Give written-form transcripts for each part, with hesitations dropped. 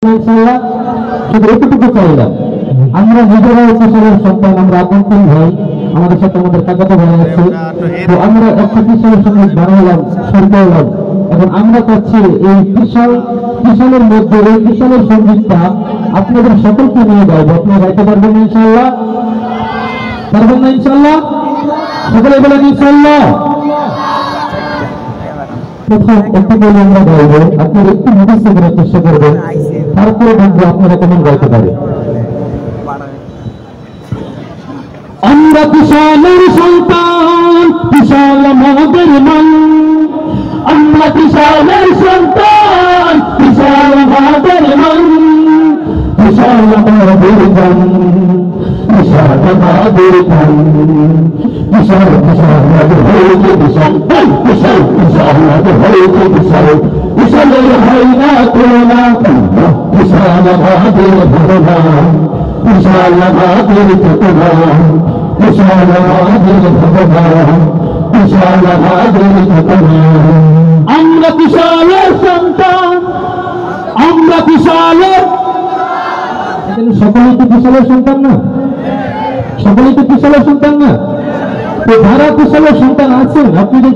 ইনশাআল্লাহ শুধু এতটুকু চাই না, আমরা নিজেরাও কিশোরের সন্তান, আমরা আপন ভাই, আমাদের সাথে আমাদের কাকাতো ভাই আছে, তো আমরা একটা কিশোরের সঙ্গে বানাইলাম, শুরু করলাম। এখন আমরা চাচ্ছি এই কিশোরের মধ্যে এই কিশোরের সঙ্গীতটা আপনাদের সকলকে নিয়ে গাইব। আপনারা গাইতে পারবেন না ইনশাআল্লাহ? পারবেন না ইনশাআল্লাহ? সকলে বলেন ইনশাআল্লাহ। প্রথম একটু বলে আমরা গাইব, আপনারা একটু মুখস্থ করার চেষ্টা করবেন, তারপরে দেখবো আপনারা কেমন গাইতে পারে। আমরা কিশোরের সন্তান, বিশাল আমাদের মন। আমরা কিশোরের সন্তান, বিশাল আমাদের মন। বিশাল আমাদের মন, বিশাল আমাদের মন। বিশাল বিশাল হয়েছে বিশাল, বিশাল বিশাল হয়েছে বিশাল। বিশালের হয় না তুলনা, বিশাল আমাদের ভাবনা। বিশাল আমাদের চেতনা, বিশাল আমাদের ভাবনা। বিশাল আমাদের চেতনা। আমরা বিশালের সন্তান, আমরা বিশালের, সকলেই তো বিশালের সন্তান না? সকলেই তো বিশালের সন্তান না? তো যারা বিশালের সন্তান আছেন, আপনি যে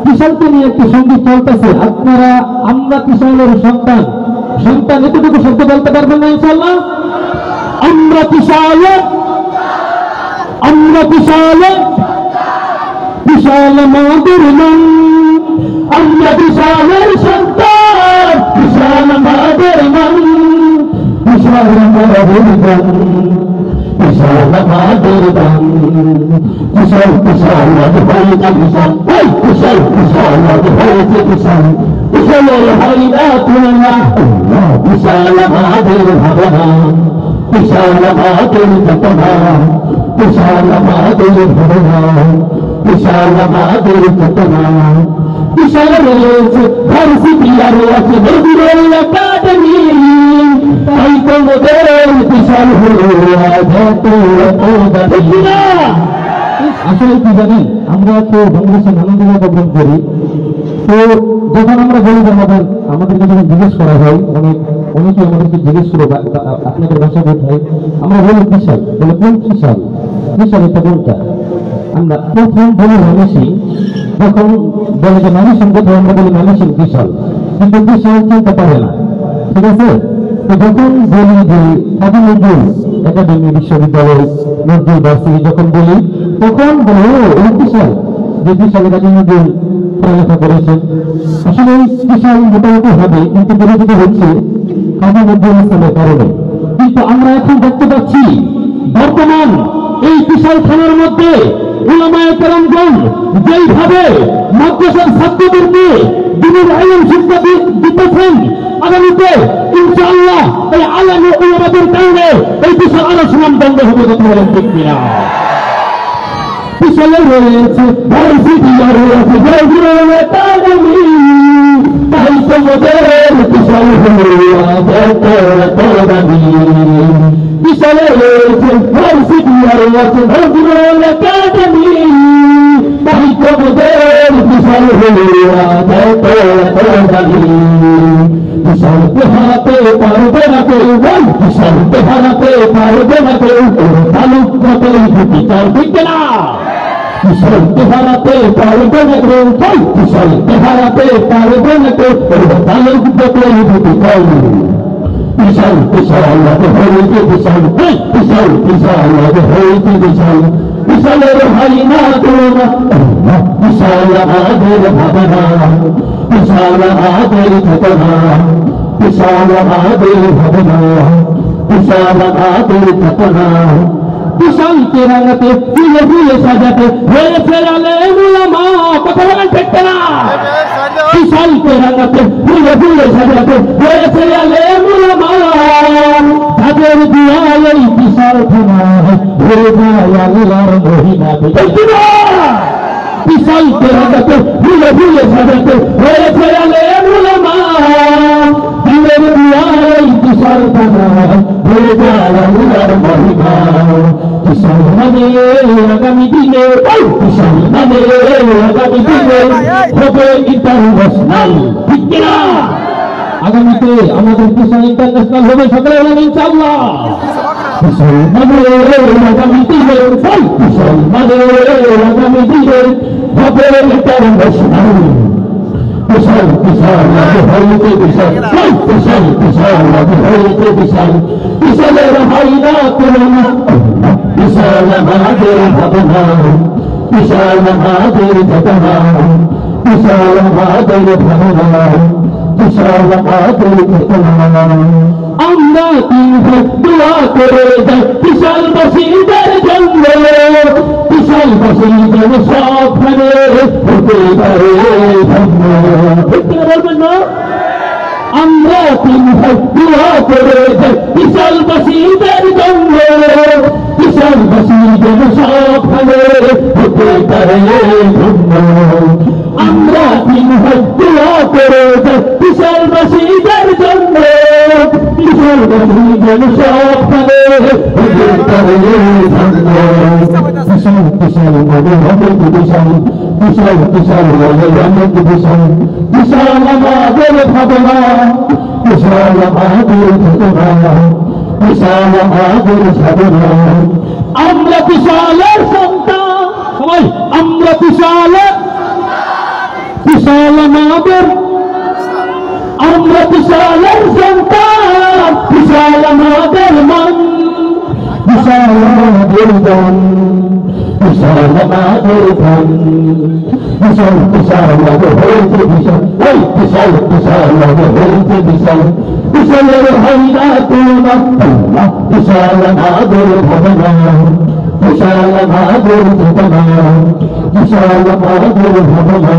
বিশালকে নিয়ে একটি সঙ্গীত চলতেছে, আপনারা আমরা বিশালের সন্তান এতটুকু শব্দ বলতে পারবেন না ইনশাআল্লাহ? আমরা বিশালের, আমরা বিশালের, বিশাল আমাদের মন। আমরা বিশালের সন্তান, বিশাল আমাদের মন। বিশাল আমাদের মন, বিশাল আমাদের মন। বিশাল বিশাল হয়েছে বিশাল, বিশাল বিশাল হয়েছে বিশাল। বিশালের হয় না তুলনা, বিশাল আমাদের ভাবনা। বিশাল আমাদের চেতনা, বিশাল আমাদের ভাবনা। বিশাল আমাদের চেতনা। বিশাল রয়েছে ভার্সিটি আর আছে নজরুল একাডেমি, তাই তোমাদের বিশাল হলো আসলে কি জানেন, আমরা তো বাংলাদেশের নানান জায়গায় প্রোগ্রাম করি, তো যখন আমরা বলি যে আমাদেরকে যখন জিজ্ঞেস করা হয়, অনেকে আমাদেরকে জিজ্ঞেস করে আপনাদের ভাষা বোঝায়, আমরা বলি বিশাল, বলে কোন বিশাল? বিশাল এটা কোনটা? আমরা প্রথম বলি মানসিং, যখন বলে যে মানসিং কোথাও, আমরা বলি মানসিং বিশাল, কিন্তু বিশাল চিনতে পারে না, ঠিক আছে? তো যখন বলি যে কাজী নজরুল একাডেমি বিশ্ববিদ্যালয় নজরুল ভার্সিটি, যখন বলি তখন বলে ওই বিশাল, যে বিশাল কাজী নজরুল পড়ালেখা করেছেন। আসলে বিশাল মোটামুটি হবে, কিন্তু পরিচিত হচ্ছে কাজী নজরুল ইসলামের কারণে। কিন্তু আমরা এখন দেখতে পাচ্ছি বর্তমান এই বিশাল খানের মধ্যে উলামায়ে কেরামগণ যেইভাবে মাদ্রাসার ছাত্রদেরকে দ্বীনের ইলম শিক্ষা দিতেছেন, আগামীতে ইনশাআল্লাহ এই আলেম ও উলামাদের কারণে এই বিশাল আরো সুনাম বন্ধ হবে। কথা বলেন ঠিক কিনা? বিশালের রয়েছে ভার্সিটি আর রয়েছে নজরুল একাডেমি, তাই তোমাদের বিশাল হলো দাবি। বিশালের রয়েছে ভার্সিটি আর রয়েছে নজরুল একাডেমি, তাই তোমাদের বিশাল হলো দাবি। বিশালকে হারাতে পারবে না কেউ, বিশালকে হারাতে পারবে না কেউ, তালুকদারের দুটি চাল ঠিক না? বিশালকে হারাতে পারবে না কেউ, বিশালকে হারাতে পারবে না কেউ, তালুকদারের দুটি চাল। বিশাল বিশাল হয়েছে বিশাল, বিশাল বিশাল হয়েছে বিশাল। বিশালের হয় না তুলনা, বিশাল আমাদের ভাবনা। বিশাল আমাদের চেতনা, বিশাল আমাদের ভাবনা। বিশাল আমাদের চেতনা। বিশালকে রাঙাতে ফুলে ফুলে সাজাতে হয়েছে আলেম উলামা। কথা বলেন ঠিক না? বিশালকে রাঙাতে ফুলে ফুলে সাজাতে হয়েছে আলেম উলামা, তাদের দুয়ায় এই বিশাল খানা হয়ে যায় আল্লাহর মহিমা। বিশালকে রাঙাতে ফুলে ফুলে সাজাতে হয়েছে আলেম উলামা, তাদের দুয়ায় এই বিশাল খানা হয়ে যায় আল্লাহর মহিমা। বিশাল নামে আগামী দিনে, বিশাল নামে আগামী দিনে হবে ইন্টারন্যাশনাল, ঠিক কিনা? আগামীতে আমাদের কিষান ইন্টারন্যাশনাল হবে, সকলে বলেন ইনশাআল্লাহ। মুসলমানের আগামী দিনে, মুসলমানের আগামী দিনে হবে ইন্টারন্যাশনাল। বিশাল বিশাল হইতে বিশাল, বিশাল বিশাল হইতে বিশাল, বিশালের হয় না তুলনা, বিশাল আমাদের ভাবনা, বিশাল আমাদের চেতনা, বিশাল আমাদের ভাবনা, বিশাল আমাদের চেতনা। আমরা তিন দোয়া করে যাই বিশাল বাসীদের জন্য, বিশাল বাসীদের সবখানে হতে পারে ধন্য। বলবেন না? আমরা তিন দোয়া করে যাই বিশাল বাসীদের জন্য, বিশাল বাসীদের সবখানে হতে পারে ধন্য। আমরা তিন দোয়া করে যাই বিশাল বাসীদের জন্য, বিশাল বাসীদের সবখানে হতে পারে ধন্য। বিশাল বিশাল হবে বিশাল, বিশাল বিশাল হবে বিশাল, বিশাল আমাদের ভাবনা, বিশাল আমাদের চেতনা, বিশাল আমাদের সাধনা। আমরা বিশালের সন্তান, সবাই আমরা বিশালের, বিশাল আমাদের, আমরা বিশালের সন্তান, বিশাল আমাদের মন, বিশাল আমাদের জন, বিশাল আমাদের ধন, বিশাল বিশাল হয়েছে বিশাল, ওই বিশাল বিশাল হয়েছে বিশাল, বিশালের হয় না তুলনা, বিশাল আমাদের ভাবনা, বিশাল আমাদের চেতনা, বিশাল আমাদের ভাবনা,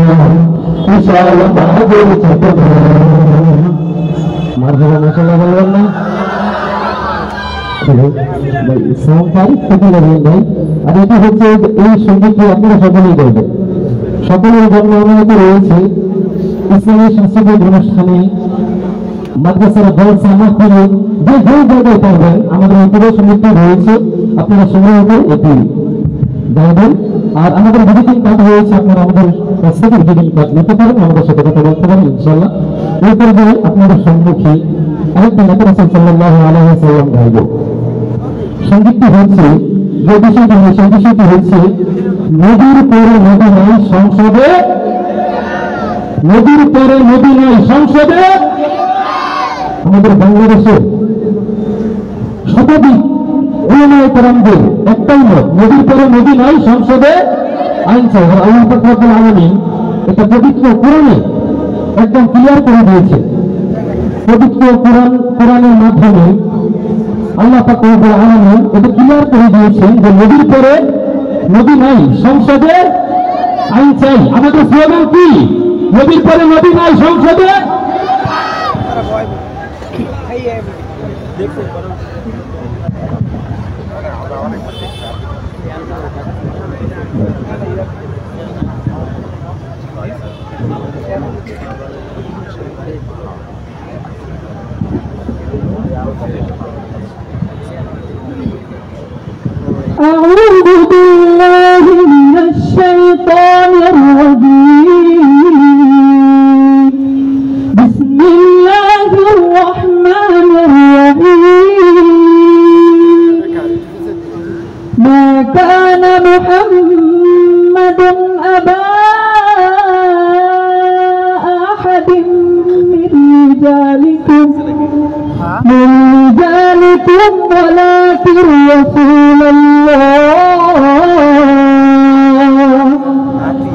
বিশাল আমাদের চেতনা। মারহাবা মাশাআল্লাহ বলবেন না? আর এটা হচ্ছে এই সঙ্গীতটি আপনারা সকলেই করবেন, সকলের জন্য অনুমতি রয়েছে। ইসলামী সাংস্কৃতিক অনুষ্ঠানে মাদ্রাসার জলসা মাহফিলে যে যে জায়গায় পারবেন আমাদের এই পুরো সঙ্গীতটি রয়েছে, আপনারা সংগ্রহ করে এটি গাইবেন। আর আমাদের ভিজিটিং কার্ড রয়েছে, আপনারা আমাদের কাছ থেকে ভিজিটিং কার্ড নিতে পারেন, আমাদের সাথে কথা বলতে পারেন ইনশাআল্লাহ। এই পর্যায়ে আপনাদের সম্মুখে আরেকটি নবী রাসূল সাল্লাল্লাহু আলাইহি ওয়াসাল্লাম গাইব। সঙ্গীতটি হচ্ছে, যে বিষয়টি সেই বিষয়টি হচ্ছে নদীর পরে নদী নাই সংসদে, নদীর পরে নদী নাই সংসদে। আমাদের বাংলাদেশে শতাধিক উলামায়ে কেরামদের একটাই মত, নদীর পরে নদী নাই সংসদে আইন চাই। আর আল্লাহ পাক রব্বুল আলামিন এটা পবিত্র কোরআনে একদম ক্লিয়ার করে দিয়েছে। পবিত্র কোরআনের মাধ্যমে আল্লাহ পাক রব্বুল আলামিন এটা ক্লিয়ার করে দিয়েছেন যে নদীর পরে নদী নাই সংসদে আইন চাই। আমাদের স্লোগান কি? নদীর পরে নদী নাই সংসদে। أعوذ بالله من الشيطان الرجيم. بسم الله الرحمن الرحيم. ما كان محمد أبا أحد من رجالكم ولكن رسول الله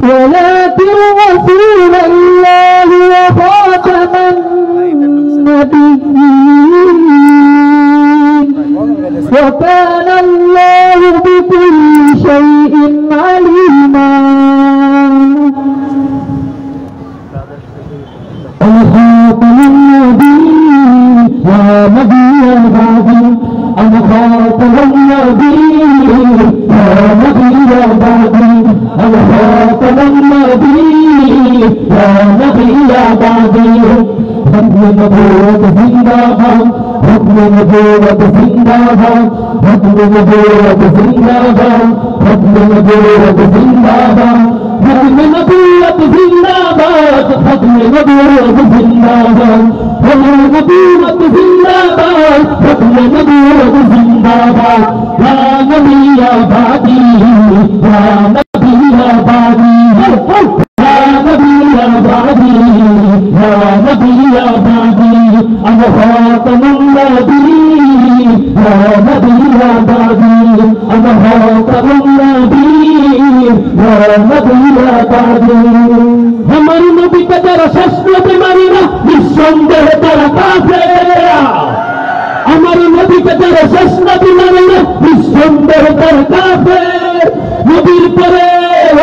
وخاتم النبيين وكان الله بكل شيء عليما. وخاتم النبيين يا نبي بعدي، أنا خاتم النبيين يا نبي بعدي، أنا خاتم النبيين يا نبي بعدي. حكم نبوة زنداباد، حكم نبوة زنداباد، حكم نبوة زنداباد، حكم نبوة زنداباد، حكم نبوة زنداباد، حكم نبوة زنداباد، নবীরত জিন্দাবাদ, ফতলে নবীরত জিন্দাবাদ, ইয়া নবী ইয়া বাদি, ইয়া নবী ইয়া বাদি, ইয়া নবী ইয়া বাদি, ইয়া নবী ইয়া বাদি, আনা খাতামুন নবিয়্যিন, ইয়া নবী ইয়া বাদি, আনা খাতামুন নবিয়্যিন, ইয়া নবী ইয়া বাদি। আমার নবী কে যারা শেষ নবী মানি না, নিঃসন্দেহে তারা কাফের। আমার নবীকে যারা শেষ নবী মানে না, নিঃসন্দেহে তারা কাফের। নবীর পরে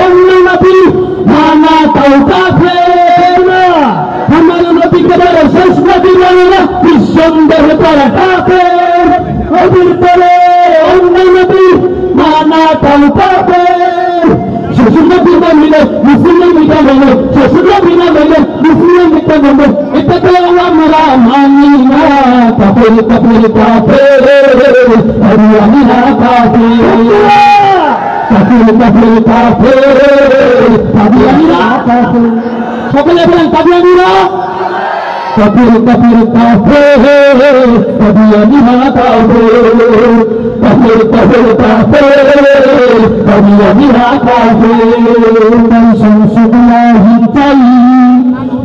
অন্য নবী মানা তাও কাফের না। আমার নবীকে যারা শেষ নবী মানে না, নিঃসন্দেহে তারা কাফের। নবীর পরে অন্য নবী মানা তাও কাফের। শ্বশুর নবী মানলে মুসলিম মিটা বলে, শ্বশুর নবী না বলে মুসলিম মিটা বলে, এটা তো আমরা মানি না। কাফের কাফের কাফের, হরিয়ানা কাফের, কাফের কাফের কাফের, হরিয়ানা কাফের। সকলে বলেন কাদিয়ানীরা, কাফের কাফের কাফের, হরিয়ানা কাফের, কাফের কাফের কাফের, হরিয়ানা কাফের। তাই সংসদলাহি তাই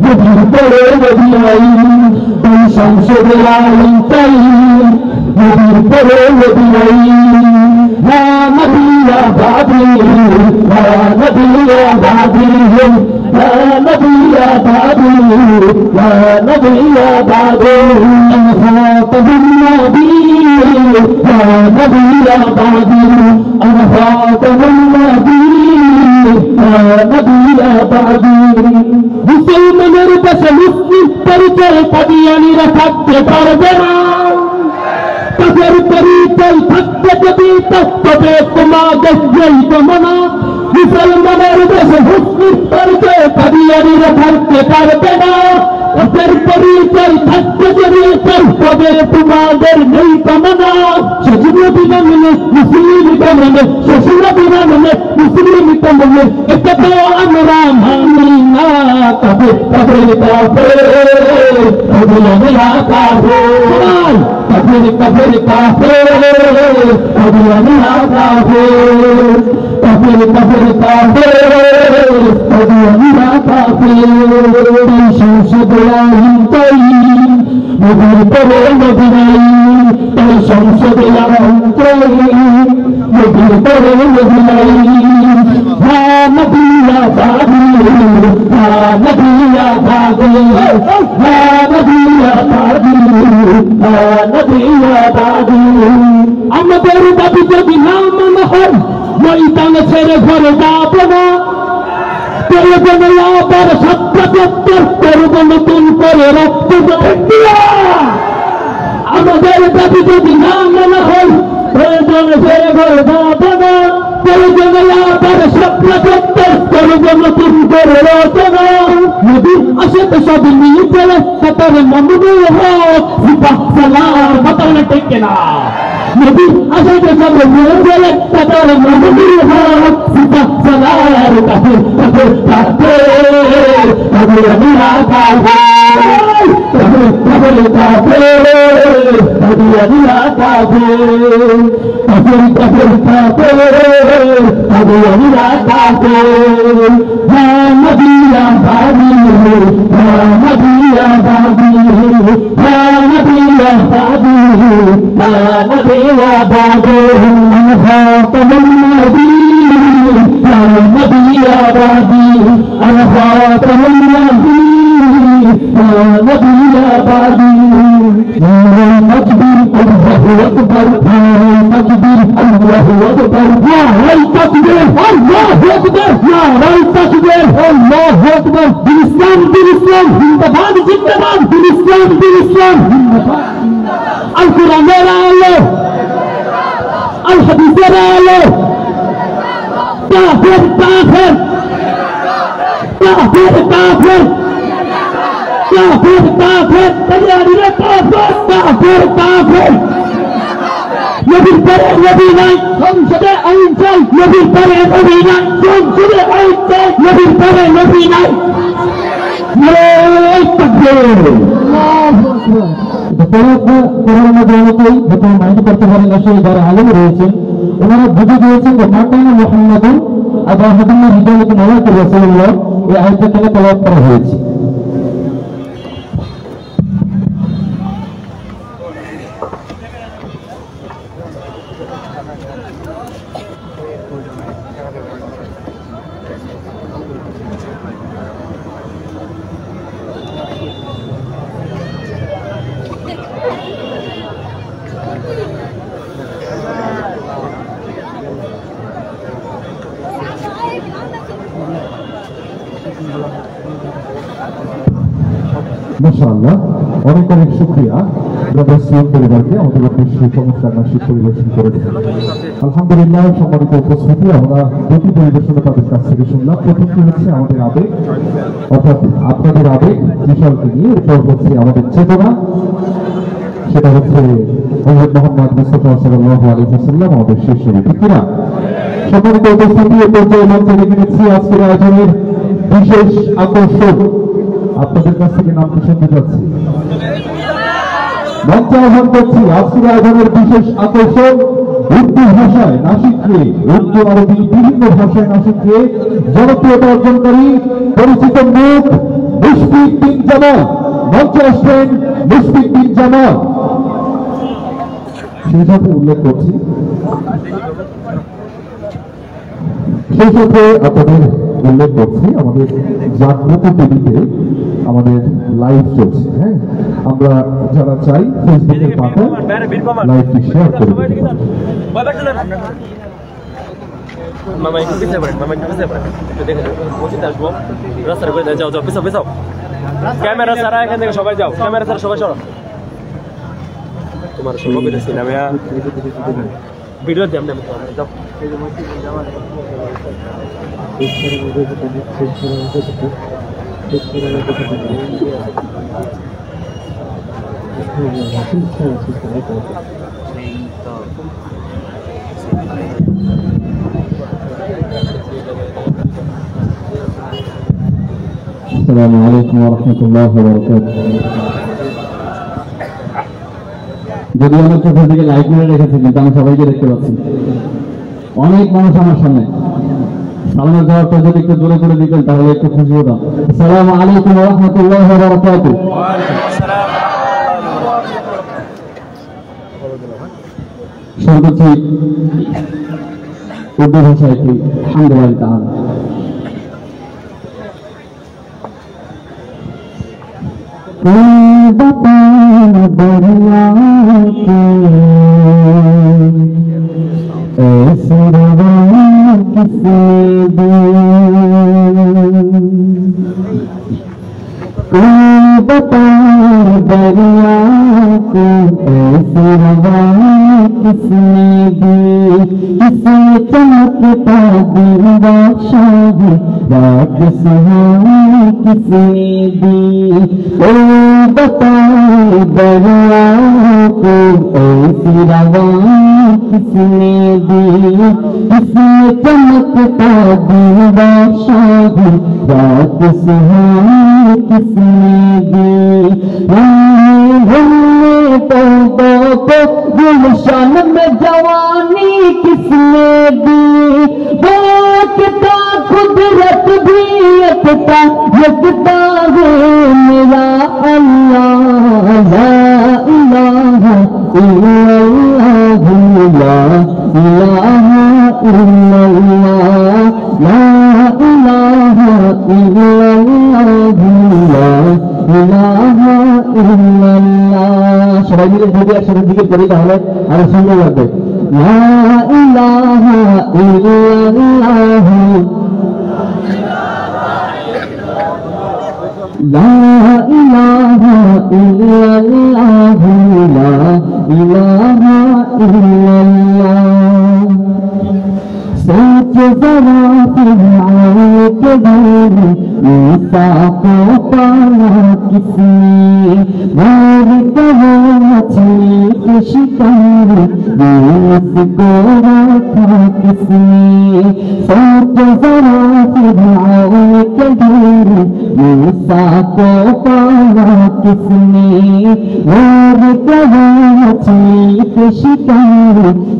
নবীর পরে নবী নাই, তাই সংসদলাহি তাই নবীর পরে নবী নাই। ইয়া নবী ইয়া বাদি, ইয়া নবী ইয়া বাদি, ইয়া নবী ইয়া বাদি, ইয়া নবী ইয়া বাদি, আনা খাতামুন নবিয়্যিন, ইয়া নবী ইয়া বাদি, আনা খাতামুন নবিয়্যিন, ইয়া নবী ইয়া বাদি। মুসলমানের দেশে মুসলিম পরিচয় কাদিয়ানীরা থাকতে পারবে না। কাফের পরিচয় থাকতে যদি তবে তোমাদের এই কামনা। মুসলমানের দেশে মুসলিম পরিচয় কাদিয়ানীরা থাকতে পারবে না। কাফের পরিচয় থাকতে যদি তবে তোমাদের এই কামনা। শ্বশুর নবী মানে মুসলিম মানে, শ্বশুর নবী মানে মুসলিম মানে, এটা তো আমরা মানি না। কাফের কাফের কাফের, হরিয়ানা কাফের, কাফের কাফের কাফের, হরিয়ানা কাফের, কাফের কাফের কাফের, হরিয়ানা কাফের। সংসদলাহি তাই নবীর পরে নবী নাই, তাই সংসদলাহি তাই নবীর পরে নবী নাই। ইয়া নবী ইয়া বাদি, ইয়া নবী ইয়া বাদি, ইয়া নবী ইয়া বাদি, ইয়া নবী ইয়া বাদি। আমাদের দাবি যদি না মানা হয়, ময়দান ছেড়ে ঘরে যাব না। প্রয়োজনে আবার ৭৭ করব নতুন করে রক্ত দিয়া। আমাদের দাবি যদি না মানা হয়, প্রয়োজনে ছেড়ে ঘরে যাব না। প্রয়োজনে আবার ৭৭ করব নতুন করে রচনা। নদীর আশেতে সব নিয়ে চলে সাঁতার মামুনুল হক, সিপাহ সালার বাতাল টেকে না। নদীর আশেতে সব নিয়ে চলে সাঁতার মামুনুল হক, সিপাহ সালার কাফের কাফের কাফের, হরিয়ানা কাফের, কাফের কাফের কাফের, হরিয়ানা কাফের, কাফের কাফের কাফের, হরিয়ানা কাফের। ইয়া নবী ইয়া বাদি, ইয়া নবী ইয়া বাদি, ইয়া নবী ইয়া বাদি, ইয়া নবী ইয়া বাদি, আনা খাতামুন নবিয়্যিন, ইয়া নবী ইয়া বাদি, আনা খাতামুন নবিয়্যিন, ইয়া নবী ইয়া বাদি। তাকবীর আল্লাহু আকবার, তাকবীর আল্লাহু আকবার, নারায়ে তাকবীর আল্লাহু আকবার, নারায়ে তাকবীর আল্লাহু আকবার। দিন ইসলাম জিন্দাবাদ জিন্দাবাদ, দিন ইসলাম জিন্দাবাদ। আল কোরআনের আলো, আল হাদিসের আলো, কাফের কাফের কাফের কাফের কাফের কাফের, কাদিয়ানীরা কাফের কাফের কাফের। নবীর পরে নবী নাই, সংসদে আইন চাই। নবীর পরে নবী নাই, সংসদে আইন চাই। নবীর পরে নবী নাই। মাইন্ড করতে পারেন আসলে যারা আলেম রয়েছেন ওনারা বুঝে দিয়েছেন যে মাকানা মুহাম্মাদুন আবা হাদান্না রিজালাতুন ওয়া রাসূলুল্লাহ এই আয়াতটা থেকে তেলাওয়াত করা হয়েছে। মাশাআল্লাহ, অনেক অনেক শুকরিয়া ব্রাদার সিএম পরিবারকে আমাদের মধ্যে সেই চমৎকার নাচের পরিবেশন করে দিলেন। আলহামদুলিল্লাহ, সম্মানিত উপস্থিতি, আমরা দুটি পরিবেশনা তাদের কাছ থেকে শুনলাম। প্রথমটি হচ্ছে আমাদের আবেগ, অর্থাৎ আপনাদের আবেগ বিশালকে নিয়ে, এরপর হচ্ছে আমাদের চেতনা, সেটা হচ্ছে হযরত মুহাম্মদ মুস্তাফা সাল্লাল্লাহু আলাইহি ওয়াসাল্লাম আমাদের শীর্ষ ঠিক কিনা? সম্মানিত উপস্থিতি, এ পর্যায়ে মঞ্চে রেখে নিচ্ছি আজকের আয়োজনের বিশেষ আকর্ষণ। আপনাদের কাছ থেকে নামটি শুনতে পাচ্ছি, মঞ্চে আহ্বান করছি আজকের আয়োজনের বিশেষ আকর্ষণ উর্দু ভাষায় নাসিক গেয়ে, উর্দু আরবি বিভিন্ন ভাষায় নাসিক গেয়ে জনপ্রিয়তা অর্জনকারী পরিচিত মুখ মুশফিক বিন জামাল। মঞ্চে আসবেন মুশফিক বিন জামাল। সেই সাথে উল্লেখ করছি, সেই সাথে আপনাদের উল্লেখ করছি আমাদের জাগ্রত টিভিতে আমাদের লাইভ চলছে। হ্যাঁ, আমরা যারা চাই ফেসবুকের পাতায় লাইভটি শেয়ার করে ক্যামেরা ছাড়া এখান থেকে সবাই যাও, ক্যামেরা ছাড়া সবাই সরো। তোমার সঙ্গে বেরোচ্ছি না ভাইয়া, ভিডিও দিয়ে আমরা যাও। আসসালামু আলাইকুম ওয়া রাহমাতুল্লাহি ওয়া বারাকাতুহু। যদি আমার চোখের দিকে লাইট মেরে রেখেছি, কিন্তু আমি সবাইকে দেখতে পাচ্ছি, অনেক মানুষ আমার সামনে। সালামের জবাবটা যদি একটু জোরে করে দিতেন তাহলে একটু খুশি হতাম। আসসালামু আলাইকুম ওয়া রাহমাতুল্লাহি ওয়া বারাকাতুহু। শুরু করছি উর্দু ভাষায় একটি হামদুলিল্লাহ তাআলা। दरिया के ऐसी रवा किसने दी, कोई बता दरिया को ऐसी रवा किसने दी, किसे चमकता दीदा शाह रात सुहानी किसने दी, कोई बता दरिया को ऐसी रवा किसने दी, किसे चमकता दीदा शाह रात सुहानी किसने दी, हमने तौबा को गुलशन में जवानी किसने दी, वो एकता कुदरत भी एकता यकता है मेरा अल्लाह, ला इलाहा इल्लल्लाह, ला इलाहा इल्लल्लाह, ला इलाहा इल्लल्लाह, ला ইলাহা ইল্লাল্লাহ। সবাই মিলে যদি একসাথে জিকির করি তাহলে আরো সুন্দর লাগবে। লা ইলাহা ইল্লাল্লাহ, লা ইলাহা ইল্লাল্লাহ, লা ইলাহা ইল্লাল্লাহ। सोच जरा फिर आए के दिल ईसा को पाया किसने मोर कहो मछली के शिकार यूनुस को रखा किसने सोच जरा फिरौन के ढेर ईसा को पाया किसने मोर कहो मछली के शिकार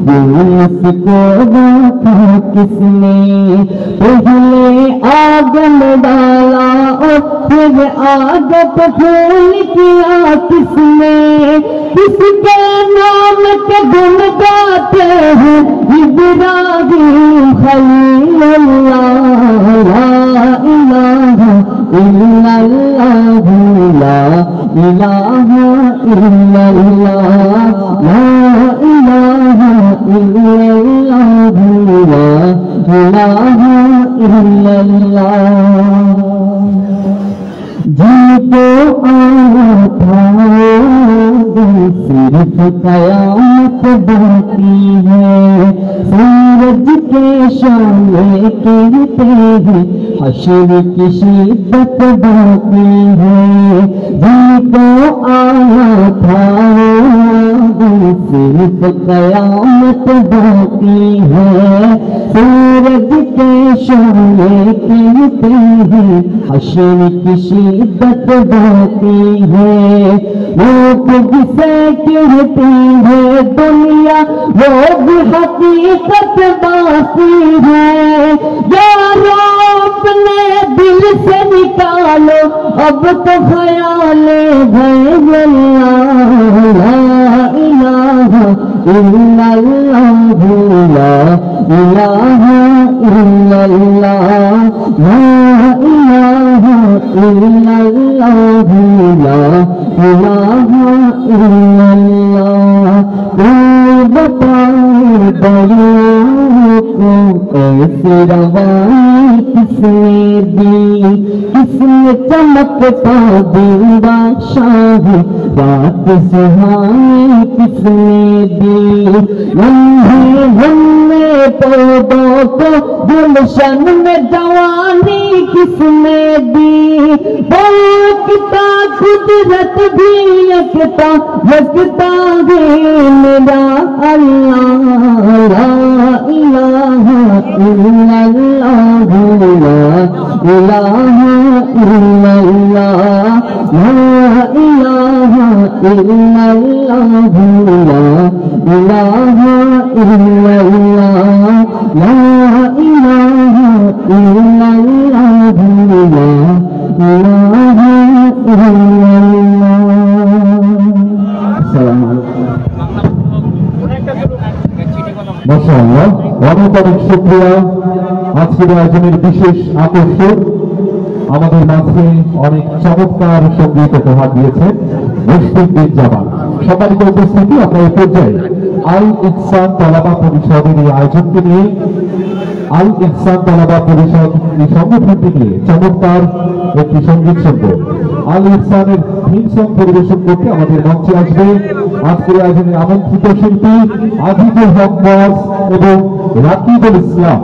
यूनुस को रखा किसने पहले आग में डाला और फिर आग पे फूल किया किसने किसके नाम के गुण गाते हैं इब्राहिम खलीलुल्लाह ला इलाहा इल्लल्लाह ला इलाहा इल्लल्लाह ला इलाहा इल्लल्लाह ला इलाहा इल्लल्लाह जिनको आया था सिर्फ कयामत बाकी है सूरज के शामे कहते हैं हश्र की शिद्दत बाकी है जिनको आया था सिर्फ कयामत बाकी है सूरज के शामे कहते हैं हश्र की शिद्दत बाकी है लोग जिसे कहते हैं दुनिया वो भी हकीकत बाकी है यारो अपने दिल से निकालो अब तो ख्याल है ला इलाहा इल्लल्लाह ला इलाहा इल्लल्लाह ला इलाहा इल्लल्लाह ला इलाहा इल्लल्लाह बताए दरियाओं को कैसे रवाई किसने दी किसने चमकता दिन बादशाह रात सुहानी किसने दी लम्हे लम्हे पौधों को गुलशन में जवानी किसने दी वो एकता कुदरत भी एकता यकता है मेरा अल्लाह ला इलाहा इल्लल्लाह ला इलाहा इल्लल्लाह ला इलाहा इल्लल्लाह ला इलाहा इल्लल्लाह ला इलाहा इल्लल्लाह ला इलाहा इल्लल्लाह। अस्सलामु अलैकुम। মাশাআল্লাহ, অনেক অনেক শুকরিয়া। আজকের আয়োজনের বিশেষ আকর্ষণ আমাদের মাঝে অনেক চমৎকার সঙ্গীত উপহার দিয়েছেন মুশফিকুজ্জামান। সম্মানিত উপস্থিতি, আমরা এই পর্যায়ে আল ইহসান তালাবা পরিষদের এই আয়োজনকে নিয়ে আল ইহসান তালাবা পরিষদ এই সংগঠনটি নিয়ে চমৎকার একটি সঙ্গীত শুনব। আল ইহসানের থিম সং পরিবেশন করতে আমাদের মঞ্চে আসবে আজকের আয়োজনের আমন্ত্রিত শিল্পী আজিজুল হক মজ এবং রাকিবুল ইসলাম।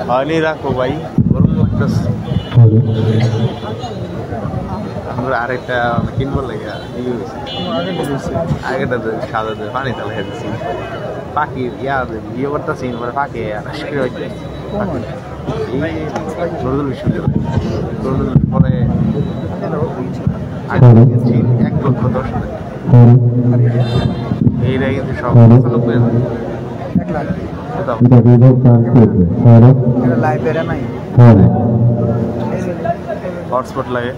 হয়নি রাখো ভাই, গরম লাগতেছে। আমরা আরেকটা কিনবো লাগে আগেটা সাদা পানি তালে দিচ্ছি পাখি বিয়ে করতেছি পাখি নজরুল বিশ্ববিদ্যালয় পরে 1,10,000 এইটা কিন্তু সব হটস্পট লাগে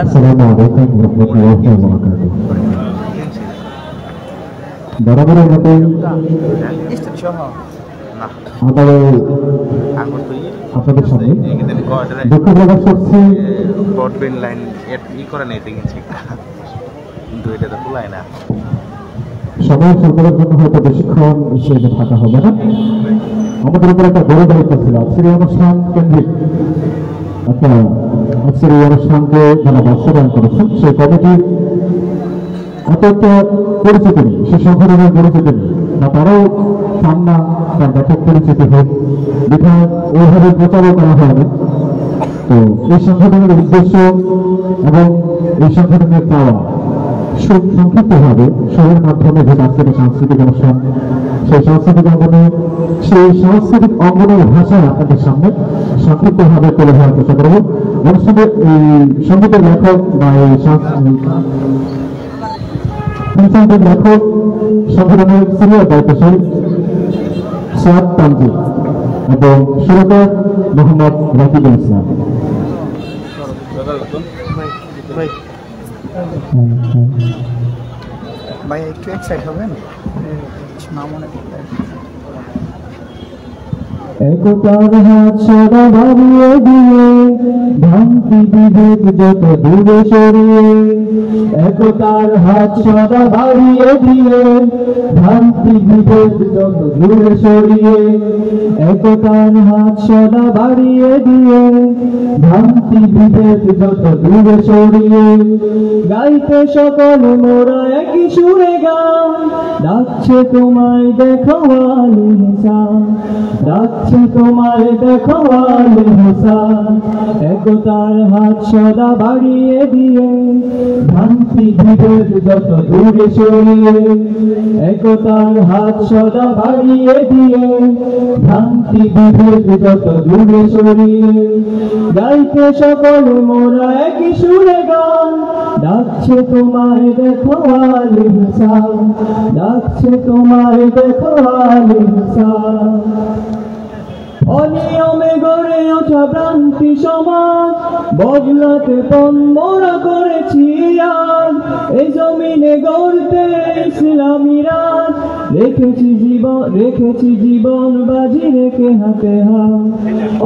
আসসালামু আলাইকুম ওয়া রাহমাতুল্লাহি ওয়া বারাকাতুহু। বরাবরের মতো আপনাদের সামনে দুঃখ প্রকাশ করছি। ব্রডব্যান্ড লাইন ই করে নেই দেখেছি, কিন্তু এটা তো খোলায় না। সময় সরকারের জন্য হয়তো বেশিক্ষণ সেটা থাকা হবে না। আমাদের উপর একটা বড় দায়িত্ব ছিল আজকের এই অনুষ্ঠান কেন্দ্রিক আজকের এই অনুষ্ঠানকে যারা বাস্তবায়ন করেছেন সেই কমিটির এত একটা পরিচিতি নেই, সে সংগঠনের পরিচিতি নেই বা তারাও চান না তার ব্যাপক পরিচিতি হোক, বিধায় ওইভাবে প্রচারও করা হয়নি। তো এই সংগঠনের উদ্দেশ্য এবং এই সংগঠনের চাওয়া সংক্ষিপ্তভাবে শহরের মাধ্যমে যে আজকের সাংস্কৃতিক অনুষ্ঠান, সেই সাংস্কৃতিক অঙ্গনের ভাষায় আপনাদের সামনে সংক্ষিপ্তভাবে তুলে ধরার চেষ্টা করব। অনুষ্ঠানের এই সঙ্গীতের লেখক বা এই লেখক সংগঠনের সিনিয়র দায়িত্বশীল সৈয়দ তানজিল এবং সুরকার মোহাম্মদ রাকিবুল ইসলাম। ভাই একটু এক্সাইট হবেন না মনে একতার হাত সদা বাড়িয়ে দিয়ে ভ্রান্তি বিভেদ যত দূরে সরিয়ে, একতার হাত সদা বাড়িয়ে দিয়ে ভ্রান্তি বিভেদ যত দূরে সরিয়ে, একতার হাত সদা বাড়িয়ে দিয়ে ভ্রান্তি বিভেদ যত দূরে সরিয়ে, গাইতে সকল মোরা একই সুরে গান, ডাকছে তোমায় দেখো আলী হাসান, ডাকছে তোমায় দেখো আলী হাসান, একতার হাত সদা বাড়িয়ে দিয়ে ভ্রান্তি বিভেদ যত দূরে সরিয়ে, একতার হাত সদা বাড়িয়ে দিয়ে ভ্রান্তি বিভেদ যত দূরে সরিয়ে, গাইতে সকল মোরা একই সুরে গান, ডাকছে তোমায় দেখো আলী হাসান, ডাকছে তোমায় দেখো আলী হাসান। অনিয়মে গড়ে ওঠা ভ্রান্তি সমাজ বদলাতে পণ মোরা করেছি আজ, এই জমিনে গড়তে ইসলামী রাজ, রেখেছি জীবন বাজি রেখে হাতে হাত।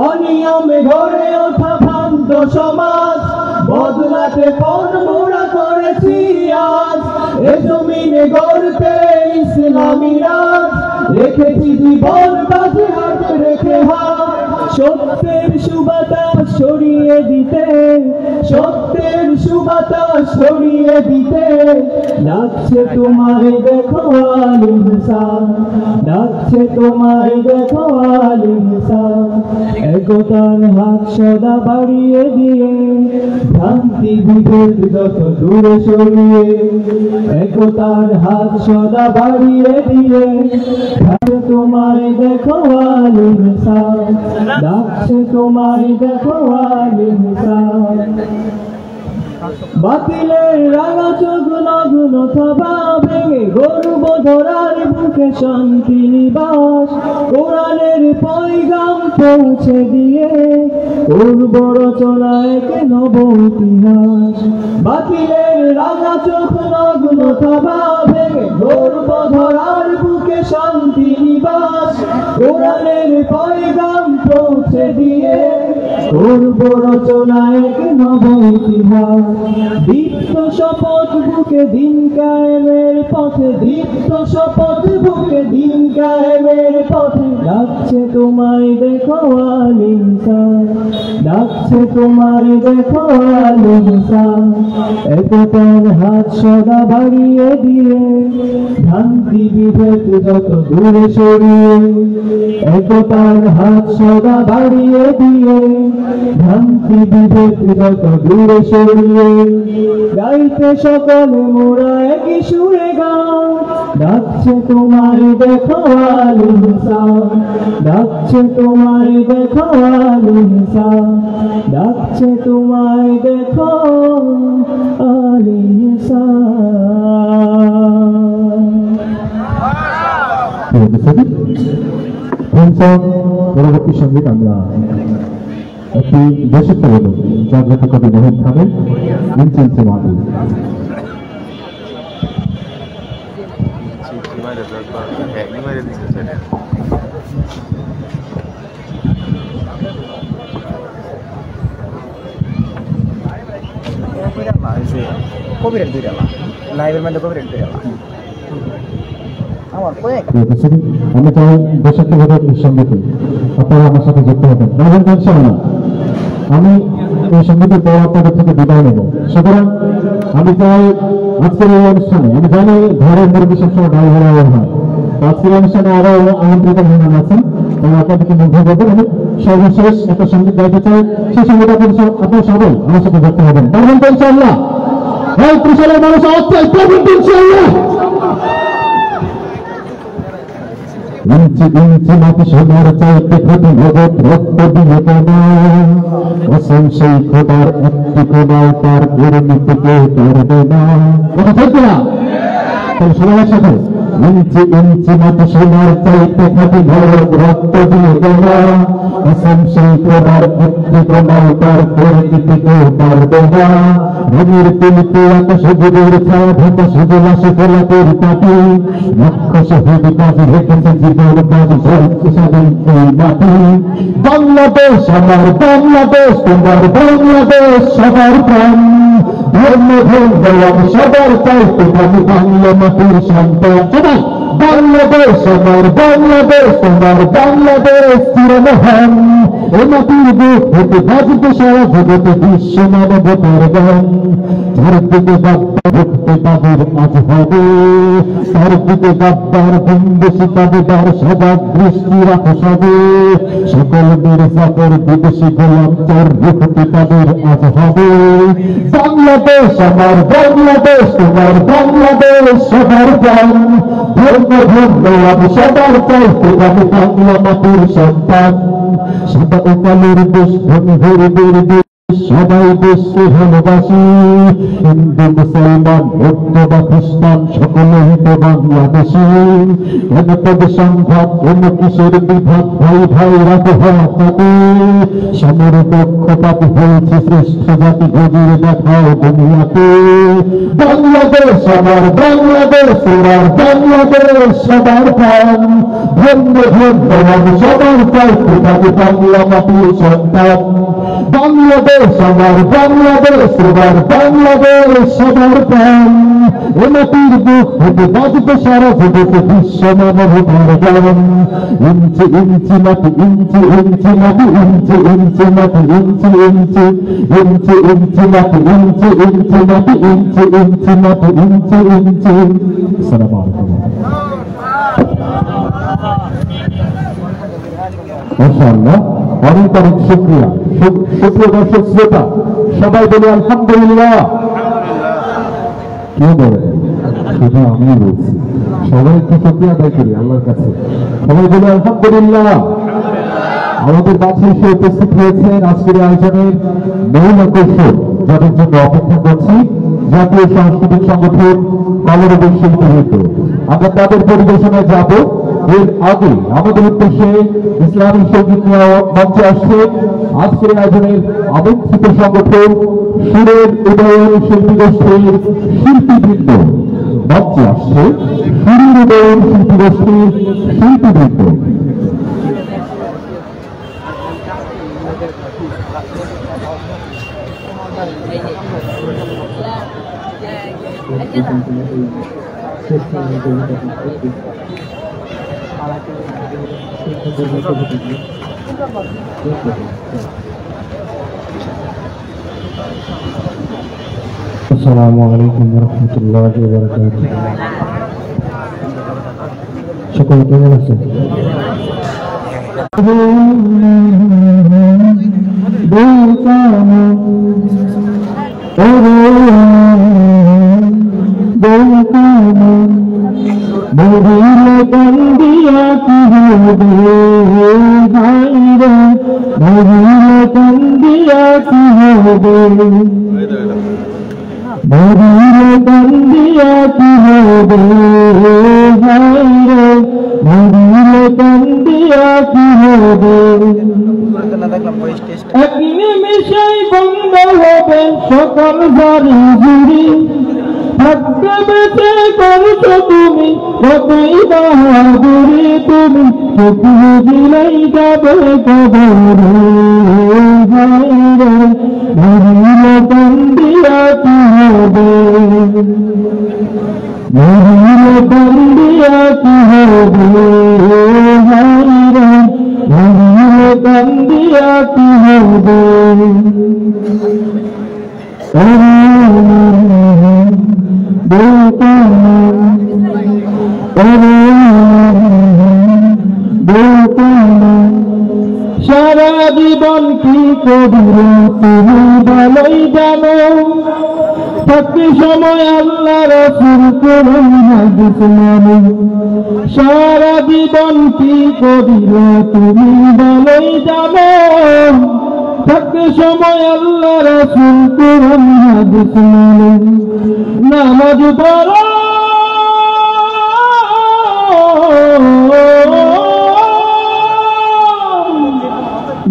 অনিয়মে গড়ে ওঠা ভ্রান্ত সমাজ বদলাতে পণ মোরা করেছি আজ, এই জমিনে গড়তে ইসলামী রাজ, রেখেছি জীবন বাজি হাতে রেখে হাত। সত্যের সুবাতাস ছড়িয়ে দিতে, সত্যের সুবাতাস ছড়িয়ে দিতে, ডাকছে তোমায় দেখো আলী হাসান, ডাকছে তোমায় দেখো আলী হাসান, একতার হাত সদা বাড়িয়ে দিয়ে ভ্রান্তি বিভেদ যত দূরে সরিয়ে, একতার হাত সদা বাড়িয়ে দিয়ে তোমায় দেখো আলী হাসান, ডাকছে তোমায় দেখো আলী হাসান। বাতিলের রাঙা চোখ লগ্ন থাবা ভেঙে গর্ব ধরার বুকে শান্তি নিবাস, কোরআনের পয়গাম পৌঁছে দিয়ে পূর্ব রচনায় নব ইতিহাস। বাতিলের রাঙা চোখ লগ্ন থাবা ভেঙে গর্ব ধরার বুকে শান্তি নিবাস, কোরআনের পয়গাম পৌঁছে দিয়ে পূর্ব রচনায় নব ইতিহাস। দীপ্ত শপথ বুকে দিন কায়েমের পথে, দীপ্ত শপথ বুকে দিন কায়েমের পথে, ডাকছে তোমায় দেখো আলী হাসান, ডাকছে তোমার দেখো আলিসা একটার হাত সদা বাড়িয়ে দিয়ে ভ্রান্তি বিভেদ যত দূরে সরিয়ে একটার হাত সদা বাড়িয়ে দিয়ে ভ্রান্তি বিভেদ যত দূরে সরিয়ে গাইতে সকলে মোরা একই সুরে গান ডাকছে তোমার দেখো আলিসা ডাকছে তোমার দেখো আলিসা ডাকছে তোমায় দেখো আলিসা পরবর্তী সঙ্গীত আমরা একটি দেশের তৈরি জাগ্রত কবি মহিন খানের ইঞ্চি ইঞ্চি মাটি কবিরের দুইটা লাইভের মধ্যে কবিরের দুইটা আমার কয়েক আমি চাই দেশাত্মবোধক সঙ্গীত আপনারা আমার সাথে যুক্ত হবেন না আমি এই সঙ্গীতের পর আপনাদের থেকে বিদায় নেব সুতরাং আমি চাই আজকের এই অনুষ্ঠানে আমি জানি ঘরের মুরগি সবসময় ডাল ভরা হয় আজকের অনুষ্ঠানে আরো আমন্ত্রিত মেহমান আছেন তাই আপনাদেরকে মুগ্ধ করবেন আমি সর্বশেষ একটা সঙ্গীত গাইতে চাই সেই সঙ্গীত আপনার সবাই আমার সাথে যুক্ত হবেন পারবেন তো ইনশাআল্লাহ ত্রিশালের মানুষ আজকে পারবেন তো ইনশাআল্লাহ ইঞ্চি ইঞ্চি মাটি সোনার চাইতে ক্ষতি ভগত রক্ত দিয়ে কেনা অসম সেই খোদার একটি কোনাও তার করে নিতে কেউ পারবে না কথা থাকবে না তাহলে সবার সাথে ইঞ্চি ইঞ্চি মাটি সোনার চাইতে ক্ষতি ভগত রক্ত দিয়ে কেনা অসম সেই খোদার একটি কোনাও তার করে নিতে কেউ পারবে না রঙের তুলিতে আকাশ যুগের ছায়া ঢাকা সুযোগ আসে গোলাপের পাটি লক্ষ শহীদ কাজে রেখেছে জীবন কাজ ধরছে স্বাধীন এই মাটি বাংলাদেশ আমার বাংলাদেশ তোমার বাংলাদেশ সবার প্রাণ ধর্ম ধর্ম সবার চাইতে আমি বাংলা মাটির সন্তান সবাই বাংলাদেশ আমার বাংলাদেশ তোমার বাংলাদেশ চিরমহান এ মাটির বুক হতে বাজতে সারা জগতে বিশ্ব মানবতার গান চারদিকে গাদ্দার ভক্তি তাদের আজ হবে চারদিকে গাদ্দার বিন্দেশি তাদের সজাগ দৃষ্টি রাখো সবে সকল মির্জাপুর বিদেশি গোলাম চোর ভক্তি তাদের আজ হবে বাংলাদেশ আমার বাংলাদেশ তোমার বাংলাদেশ সবার প্রাণ ধর্ম ধর্ম আমি সবার চাইতে আমি বাংলা মাটির সন্তান সাদা ও কালের দেশ ধনী গরিবের দেশ সবাই দেশকে ভালোবাসি হিন্দু মুসলমান বৌদ্ধ বা খ্রিস্টান সকলেই তো বাংলাদেশি কেন তবে সংঘাত কোন কিশোর বিভাগ ভাই ভাই রাখো হাতে সমর পক্ষপাত হয়েছে শ্রেষ্ঠ জাতি গভীর দেখাও দুনিয়াতে বাংলাদেশ আমার বাংলাদেশ তোমার বাংলাদেশ সবার প্রাণ ধন্য ধন্য আমি সবার চাইতে আমি বাংলা মাটির সন্তান বাংলাদেশ আমার বাংলাদেশ তোমার বাংলাদেশ সবার প্রাণ এ মাটির বুক হতে বাজবে সারা জগতে বিশ্ব মানবতার গান ইঞ্চি ইঞ্চি মাটি ইঞ্চি ইঞ্চি মাটি ইঞ্চি ইঞ্চি মাটি ইঞ্চি ইঞ্চি ইঞ্চি ইঞ্চি মাটি ইঞ্চি ইঞ্চি মাটি ইঞ্চি ইঞ্চি মাটি ইঞ্চি ইঞ্চি আসসালামু আলাইকুম মাশাআল্লাহ অনেক অনেক শুকরিয়া সুপ্রিয় দর্শক শ্রোতা সবাই বলে আলহামদুলিল্লাহ কে বলে শুধু আমি বলছি সবাই একটু শুকরিয়া আদায় করি আল্লাহর কাছে সবাই বলে আলহামদুলিল্লাহ আমাদের কাছে এসে উপস্থিত হয়েছেন আজকের আয়োজনের মূল আকর্ষণ যাদের জন্য অপেক্ষা করছি জাতীয় সাংস্কৃতিক সংগঠন কলরবের শিল্পীবৃন্দ আমরা তাদের পরিবেশনায় যাব এর আগে আমাদের উদ্দেশ্যে ইসলামী সঙ্গীত মঞ্চে আসছে আজকের আয়োজনের আমন্ত্রিত সংগঠন সুরের উদয়ন শিল্পী গোষ্ঠীর শিল্পীবৃন্দ মঞ্চে আসছে সুরের উদয়ন শিল্পী গোষ্ঠীর শিল্পীবৃন্দ আসসালামু আলাইকুম ওয়া রাহমাতুল্লাহি ওয়া বারাকাতুহু। সকলে কেমন আছেন? এক নিমেষেই বন্ধ হবে সকল বাড়ি জুড়ি, ভাগ্যে বেঁচে করছো তুমি কতই বাহাদুরি, তুমি চোখে দিলেই যাবে কবরে। মরিলে কান্দিয়া কি হবে, মরিলে কান্দিয়া কি হবে, মরিলে কান্দিয়া কি হবে। সারা জীবন কি করিলে তুমি ভালোই জানো, থাকতে সময় আল্লাহ রাসূল কোরআন হাদিস মানো। সারা জীবন কি করিলে তুমি ভালোই জানো, থাকতে সময় আল্লাহ রাসূল কোরআন হাদিস মানো। নামাজ পড়ো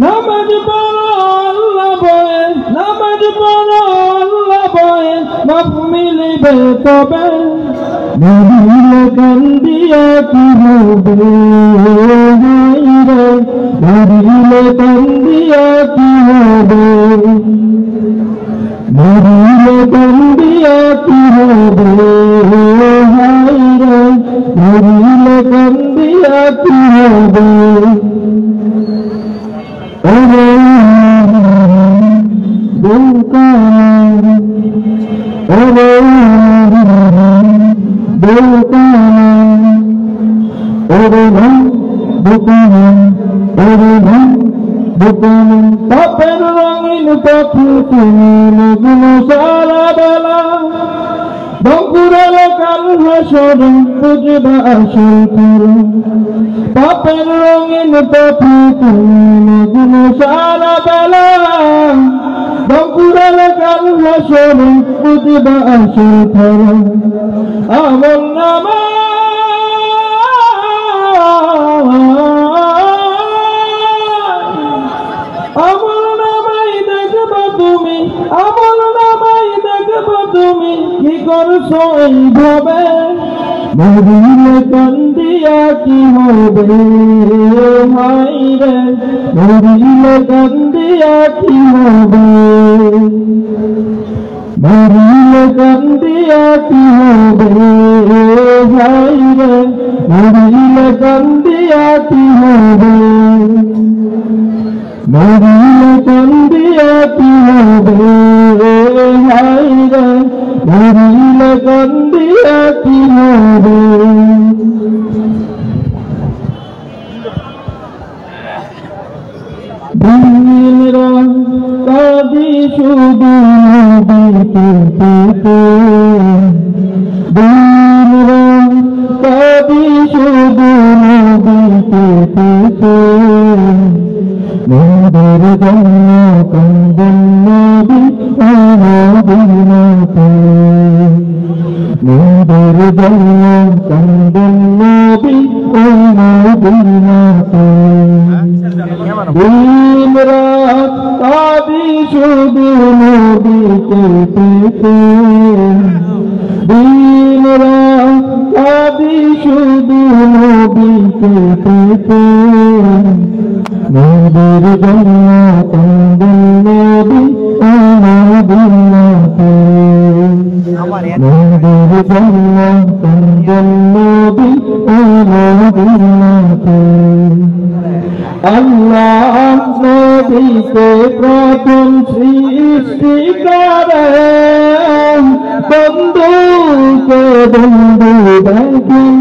নামাজ পড়ো আল্লাহ ভয়ে, নামাজ পড়ো আল্লাহ ভয়ে, মাফ মিলবে তবে। মরিলে কান্দিয়া কি হবে, মরিলে কান্দিয়া কি হবে, মরিলে কান্দিয়া কি হবে, মরিলে কান্দিয়া কি হবে। পাপের রঙিন পথে তুমি নগ্ন সারা বেলা, বঙ্কুরালে কাল হাসরে খুঁজবা আসল খেলা। পাপের রঙিন পথে তুমি নগ্ন সারা বেলা, বঙ্কুরালে কাল হাসরে খুঁজবা আসল খেলা। আমল নামা আমল নামাই দেখবা তুমি, আমল নামাই দেখবা তুমি কি করছো এইভাবে। মরিলে কান্দিয়া কি হবে, মাইরে মরিলে কান্দিয়া কি হবে, মরিলে কান্দিয়া কি হবে, মাইরে মরিলে কান্দিয়া কি হবে, মরিলে কান্দিয়া কি হবে, মরিলে কান্দিয়া কি হবে। দিন রাত কাঁদি শুধু নবীকে পেতে, দিন রাত কাঁদি শুধু নবীকে পেতে। মোদের জন্য কান্দেন নবী ওই মদিনাতে, মোদের জন্য কান্দেন নবী ওই মদিনাতে। দিন রাত কাঁদি শুধু নবীকে পেতে, দিন রাত কাঁদি শুধু নবীকে পেতে। মোদের জন্য কান্দেন নবী ওই মদিনাতে, মোদের জন্য কান্দেন নবী ওই মদিনাতে। আল্লাহ নবীকে প্রথম সৃষ্টি করে বন্ধুকে বন্ধু দেখেন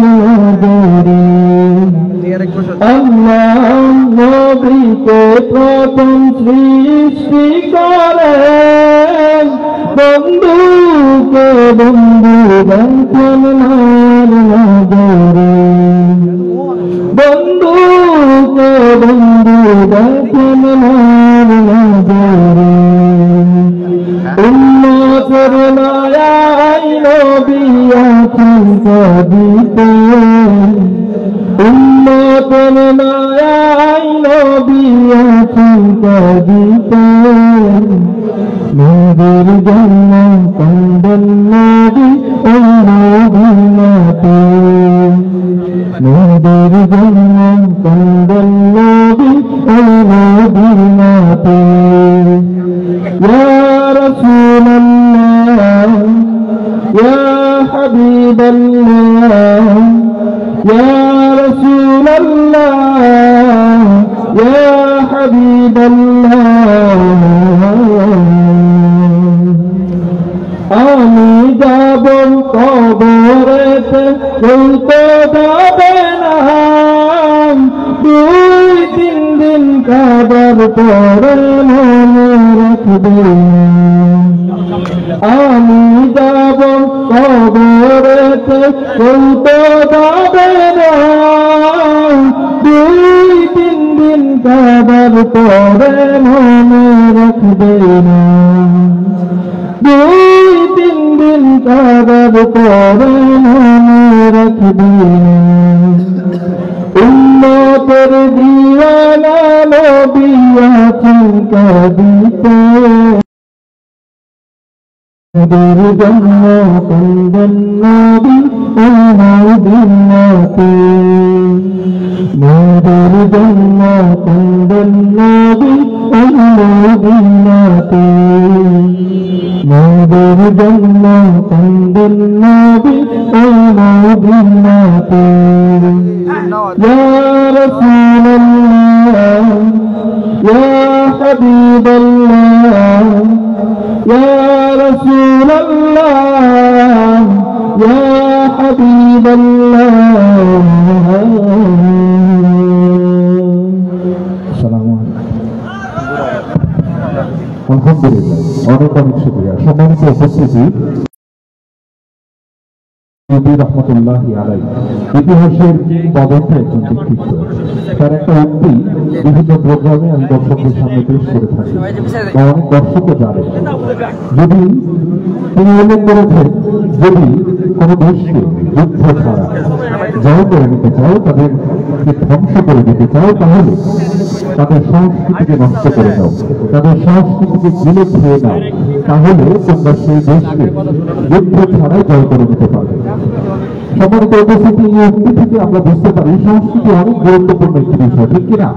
নজরে আল্লাহ নবীকে প্রথম সৃষ্টি করে বন্ধুকে বন্ধু দেখেন নজরে বন্ধুকে বন্ধু দেখেন নজরে উম্মতের মায়ায় নবী আছেন কবিতে উম্মতের মায়ায় নবী আছেন কবিতে নবীর জন্য কান্দন নবী ও মদিনাতে নবীর জন্য কান্দন নবী ও মদিনাতে ইয়া রাসূলুল্লাহ ইয়া হাবিবাল্লাহ ইয়া রাসূলুল্লাহ ইয়া হাবিবাল্লাহ আমি যাব কবরেতে বলতে যাবে না 2-3 দিন কাবার পরে মনে রাখবে আমি যাব কবরেতে বলতে যাবে না 2-3 দিন কাবার পরে মনে রাখবে না 2-3 দিন কাবার পরে মনে রাখবে উম্মতের দিওয়ানা নবী আছেন কবিতে নবীর জন্য কান্দন নবী ও মদিনাতে নবীর জন্য কান্দন নবী ও মদিনাতে নবীর জন্য কান্দন নবী ও মদিনাতে ইয়া রাসূলুল্লাহ ইয়া হাবিবাল্লাহ ইয়া রাসূলুল্লাহ ইয়া হাবিবাল্লাহ আসসালামু আলাইকুম আলহামদুলিল্লাহ অনেক অনেক শুকরিয়া সম্মানিত উপস্থিতি রহমতুল্লাহি আলাইহি ইতিহাসের পদার্থ একজন ব্যক্তিত্ব তার একটা উক্তি বিভিন্ন প্রোগ্রামে আমি দর্শকদের সামনে পেশ করে থাকি বা অনেক দর্শকও জানে যদি তিনি উল্লেখ করেছেন যদি কোনো দেশকে যুদ্ধ ছাড়া জয় করে নিতে চাও তাদেরকে ধ্বংস করে দিতে চাও তাহলে তাদের সংস্কৃতিকে নষ্ট করে দাও তাদের সংস্কৃতিকে গিলে খেয়ে নাও তাহলে তোমরা সেই দেশকে যুদ্ধ ছাড়াই জয় করে নিতে পারবে সম্মানিত উপস্থিতি এই উক্তি থেকে আমরা বুঝতে পারি সংস্কৃতি অনেক গুরুত্বপূর্ণ একটি বিষয় ঠিক কিনা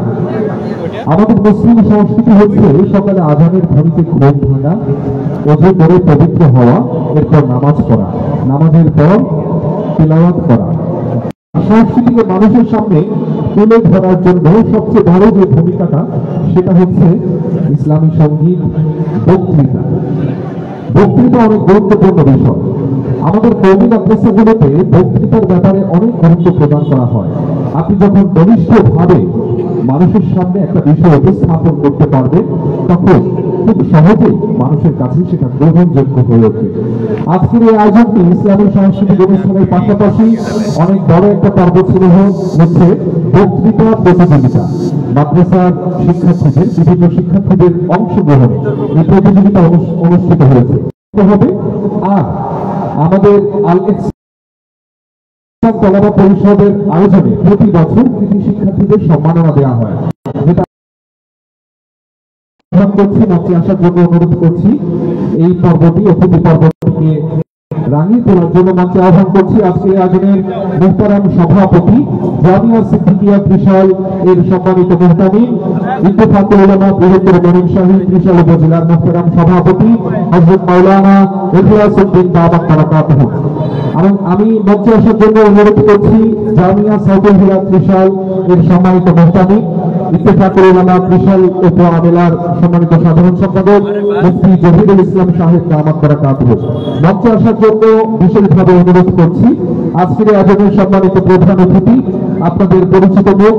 আমাদের মুসলিম সংস্কৃতি হচ্ছে সকালে আজানের ধ্বনিতে ঘুম ভাঙা ওযু করে পবিত্র হওয়া এরপর নামাজ পড়া নামাজের পর তিলাওয়াত করা সংস্কৃতিকে মানুষের সামনে তুলে ধরার জন্য সবচেয়ে বড় যে ভূমিকাটা সেটা হচ্ছে ইসলামী সঙ্গীত বক্তৃতা বক্তৃতা অনেক গুরুত্বপূর্ণ বিষয় আমাদের কওমি মাদ্রাসাগুলোতে বক্তৃতার ব্যাপারে অনেক গুরুত্ব প্রদান করা হয় আপনি যখন ঘনিষ্ঠভাবে মানুষের সামনে একটা বিষয় উপস্থাপন করতে পারবেন তখন খুব সহজে মানুষের কাছে সেটা গ্রহণযোগ্য হয়ে ওঠে আজকের এই আয়োজনটি ইসলামী সাংস্কৃতিক অনুষ্ঠানের পাশাপাশি অনেক বড় একটা পর্ব ছিল হচ্ছে বক্তৃতা প্রতিযোগিতা মাদ্রাসার শিক্ষার্থীদের বিভিন্ন শিক্ষার্থীদের অংশগ্রহণে এই প্রতিযোগিতা অনুষ্ঠিত হয়েছে হবে আর আমাদের তলাবা পরিষদের আয়োজনে প্রতি বছর কৃতি শিক্ষার্থীদের সম্মাননা দেওয়া হয় যেটা করছি মঞ্চে আসার জন্য অনুরোধ করছি এই পর্বটি অতিথি পর্বটিকে রাঙিয়ে তোলার জন্য মঞ্চে আহ্বান করছি আজকে আয়োজনের মুহতারাম সভাপতি জামিয়া সিদ্দিকিয়া ত্রিশাল এর সম্মানিত মুহতামিম ইত্তেফাকুল উলামা বৃহত্তর মনিমশাহী ত্রিশাল উপজেলার মুহতারাম সভাপতি হযরত মাওলানা ইখলাসউদ্দিন দামাত বারাকাতুহু আমি মঞ্চে আসার জন্য অনুরোধ করছি জামিয়া সাউথ হিরা ত্রিশাল এর সম্মানিত মুহতামিম ইত্তেফাকুল উলামা ত্রিশাল উপজেলার সম্মানিত সাধারণ সম্পাদক মুফতি জহিরুল ইসলাম সাহেব দামাত বারাকাতুহু। মঞ্চে আসার জন্য বিশেষভাবে অনুরোধ করছি। আজকের আয়োজনের সম্মানিত প্রধান অতিথি, আপনাদের পরিচিত মুখ,